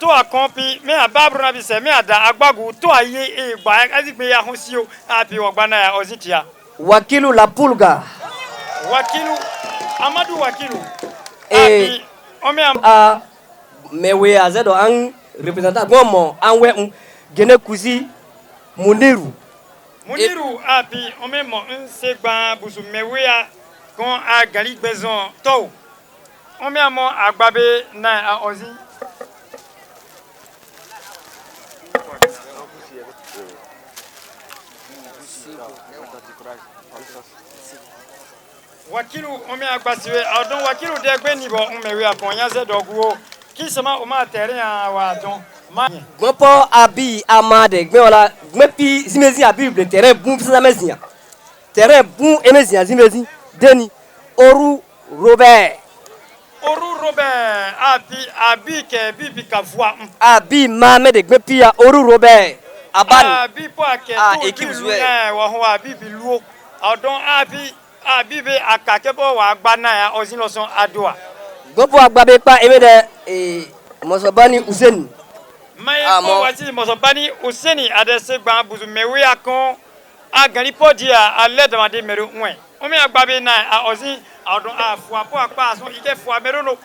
to a kompi me a babru na bi se me ada agbagu to aye e gba azigbe ya honsio abi ogbana ya ozitia Wakilu la Pulga Wakilu Amadou Wakilu abi ome a mewe azedo an representant gomo anwe gene kuzi Muniru abi ome mo nsegba busu mewe a kon a gali gbezon to ome amo agbabe na a ozi Wakilu ome agbasiwe odon wakilu de gbe nibo mewe akonya ze doguo ki sama o ma tere an wa don ma Gopo abi amade gbe wala gbe pi zimezi abi le terrain bun fisa mezia terrain bun emezia zimezi deni Oru Robert abi ke bibi ka voix abi mame de gbe pi ya Oru Robert abani abi po ke to équipe jouer wa ho abi bi luo odon abi be akake bo wa gba na ya ozinoson adoa Gopo agbabe pa emede Mosobani Useni mai ko wati Mosobani Useni adese gba buzu mewe akon agani podia ale demande meru nwe omi agbabe na a ozi odon a fua po apa so ike fua merono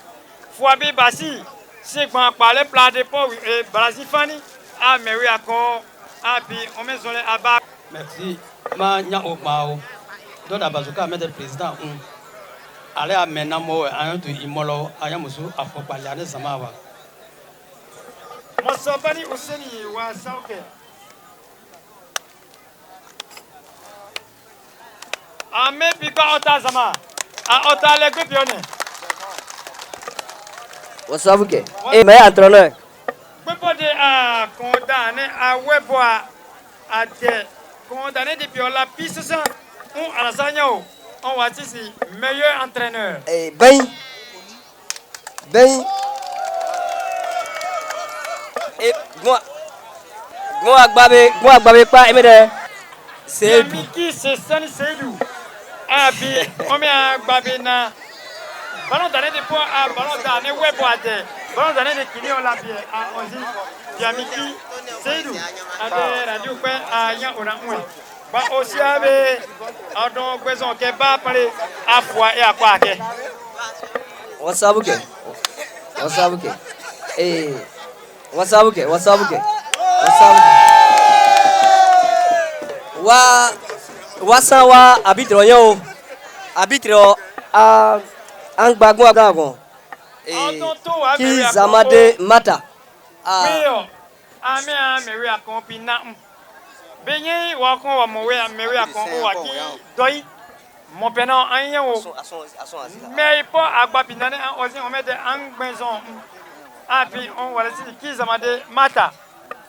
fua bi basi se gba pa le plan de po Brazil fani a mewe akon abi omi zole aba merci ma nya o mao don abazuka mede président ale amena mo ayantu imolo ayamusu afopale ane samawa Mosobani Useni wa sauke ame bika ota zama a ota le gbe bione Wasabuke me entraîneur Gbepo de a condamné a webo a de condamné depuis la piste ça on Alassane on va ici meilleur entraîneur ben et moi agbabe pa emede Seydou qui c'est Sani Seydou abi on me agbabe na ballon d'année de poids à ballon d'année webo a de ballon d'année de kini on la bien a ozi Yamiki Seydou ade radio pe a yan ona nwe ba aussi ave adon gwezon ke ba pare afwa e akwa ke Wasabuke wasawa arbitre yo arbitre a angbagun agagun ki zamade mata ame mewe akon pina benye wa kon wa mowe mewe akon wa ki doi mon pena anya o mais po agba pina ne ozi on mede angbenzon api on wala si ki zamade mata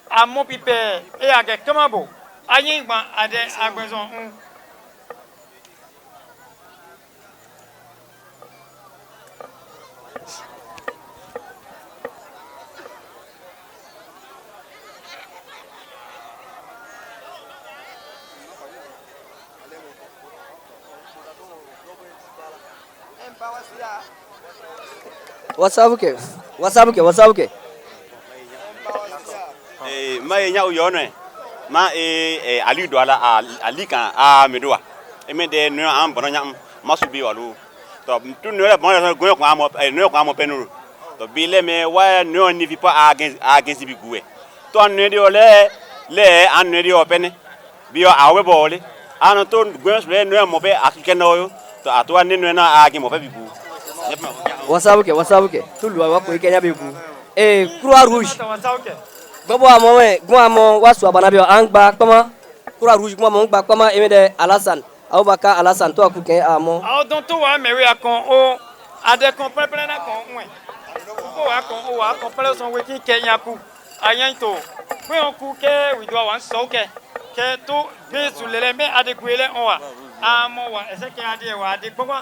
a mon pipe e age kamabo ayin gba ade agbenzon Wasabuke ma nya o yone ma ali do ala ali kan a medoa e me de no am bono nyam masubi walu to tu no le bon go ko amo penuru to bi le me wa no ni vi pa against bi guwe to no de le an no de opene bi o awe bole an to go le no mo be akike no yo to atwa ni no na agi mo be bi gu Wasabuke tulu wa ko ikenya be gu Croix Rouge Gbogbo amo wasu abanabio angba kpama Croix Rouge mo ngba kpama emede Alassane Abubakar Alassane to akuken amo don to wa mewe akon o ade kon pele na kon nwe ko wa kon o wa kon pele son we ki Kenya ku ayan to pe on ku ke we do wan so ke to be su lele me ade kuele on wa amo wa ese ke ade wa ade gbogbo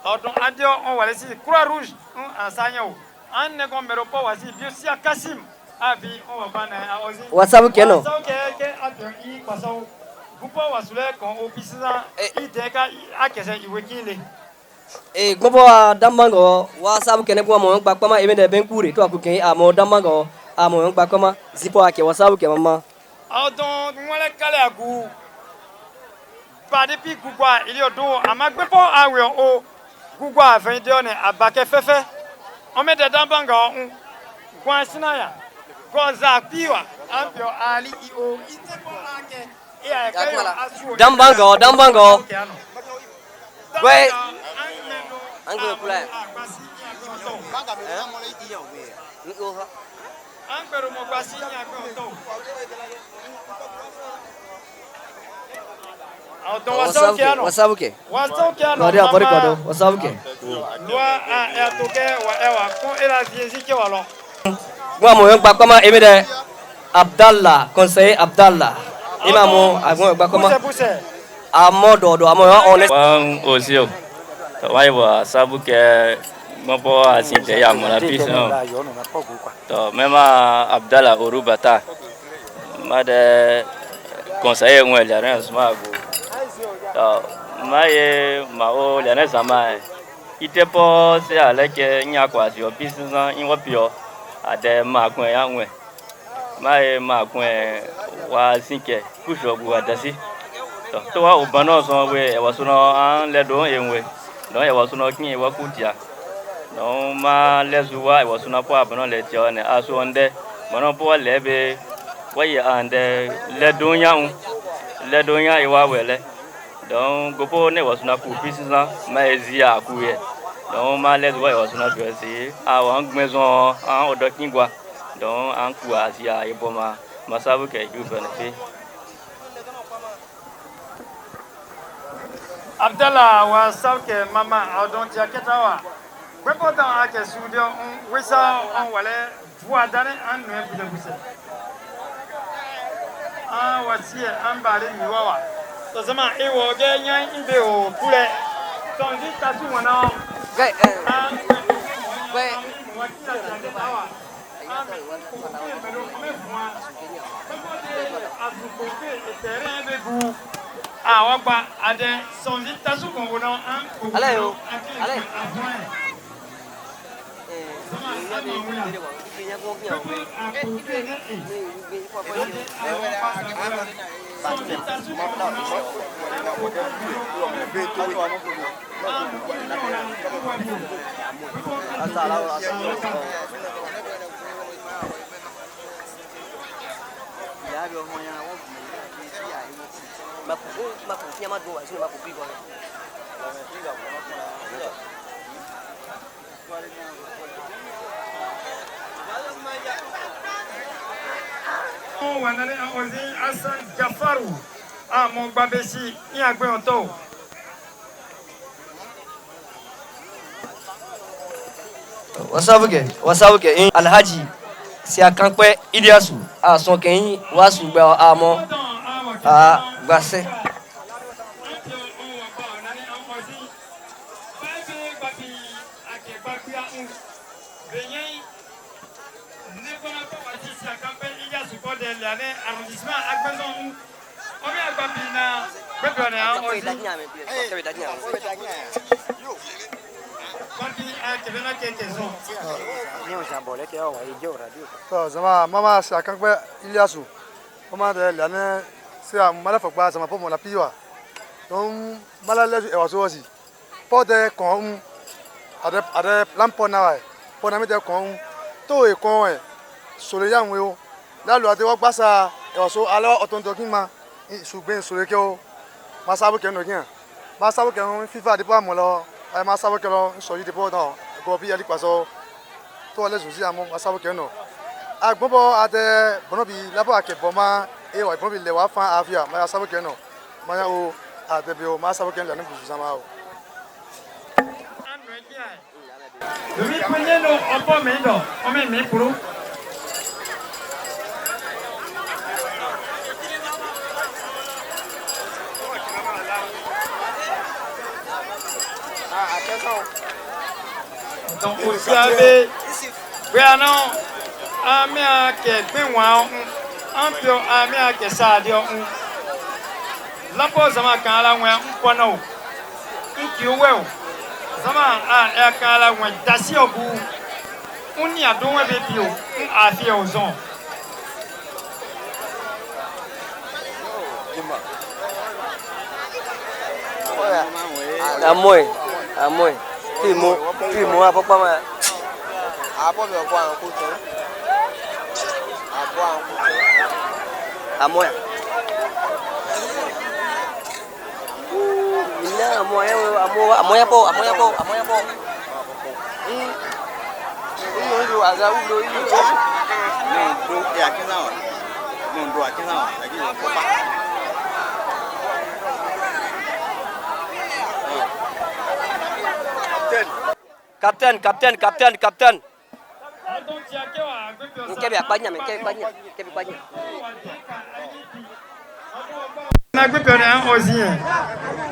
odon ade on wa le si Croix Rouge ansanya o an ne kon mero po wa si bi si Kasim abi on wa bana ozi Wasabuke no ke ade I paso bupo wa sule kon opisa I de ka akese iwe kile gbogbo dambango Wasabuke ne gbo mo ngba kpama emede benkure to akuken amo dambango a mo ngba koma zipo ake wasabu ke mama Adon ngole kale agu. Ba depuis gugwa il y do amagbepo awe o gugwa 21 ne abake fefe. On met des dambanga on kwa sinaya. Goza piwa ampio ali io itepo ake. E ayo dambango we ango kula Angberu mo kwasi nya ko to. wasabuke Wasabuke no dia barika do wasabuke Loi a toke wa ewa ko ela ziezi ke walo. gwa mo ngba koma emide Abdallah conseiller Abdallah imamu agmo ngba koma amodo do amo on wan osio to wai wa sabuke mopo asinte ya mo la pis no to mema Abdallah Orubata made conseiller ngwe la ren sma go to maye mao la ne sama itepo se aleke nya kwa si opis no inwo pio ade ma kun ya ngwe maye ma kun wa sinke kusho bu adasi to wa obano so we e waso no an le do enwe no e waso no kin e wa kutia no ma le zuwa e waso na po abano le ti one aso onde mono po le be wa ye ande le do nya e wa wele don gopo ne waso na ku pisisa ma ezia ku ye don ma le zuwa e waso na dresi a wa ngmezo an odo kingwa don an ku asia e boma masabu ke ju benefit Abdallah wa sauke mama odon tia ketawa. Kwepo dan ake studio on wisa on wale voix dane an nwe bide buse. An wasiye an bare miwawa. To zama ewo ge nyan imbe o kule. Ton di tasu wana. gai àwọn gba adé sọ̀ndí tasùkùn wọn náà. alẹ́ o alẹ́. Wanale Ozi Hassan Jafaru a mon babesi ni agbe onto. wasabuke in Alhaji si akanpe Iliasu a son keyin wasu gba amo a gbase Zama mama sa kan pe Iliasu mama de la ne se a mala fo gba sama po mo la piwa don mala le e wa so si po de kon ade lampo na wa po na mi de kon to e kon e so le yan we o la lo ade wa gba sa e wa so ale otonto kin ma sugbe so le ke o ma sabu ke no kin ma sabu ke FIFA de po mo lo ai ma sabu ke lo so yi de po don go bi ali pa so to le so si amo ma sabu ke no agbobo ade bonobi labo akebo ma e wa bonobi le wa fan afia ma sabu ke no ma ya o ade bi o ma sabu ke la ni busu sama o Demi panyendo opo mendo ome me puru. Donc aussi avec Brianon ami a ke gbenwa ampio ami a ke sadio lapo zama kan la wen mpono nki owe zama a e kan la wen dasi obu uni adon we be bio afia ozon. Amoi. Timo apa mah? Apa meu bom culto? Amoi. Ina amoy apa? Ini azab dulu ini. Nih, ya kita. Mundur kita lagi apa? Kapten. Kebe banyak. Na gbepe na ozien.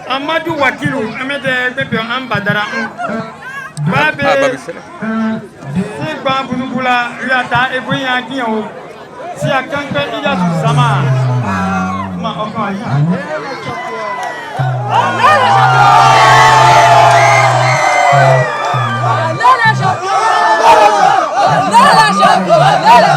Amadou Wakilu, amete gbepe an badara. Babe. Si ba bunubula riata e boya kiyan o. Si akanpe ija sama. Ma okan yi. Nada,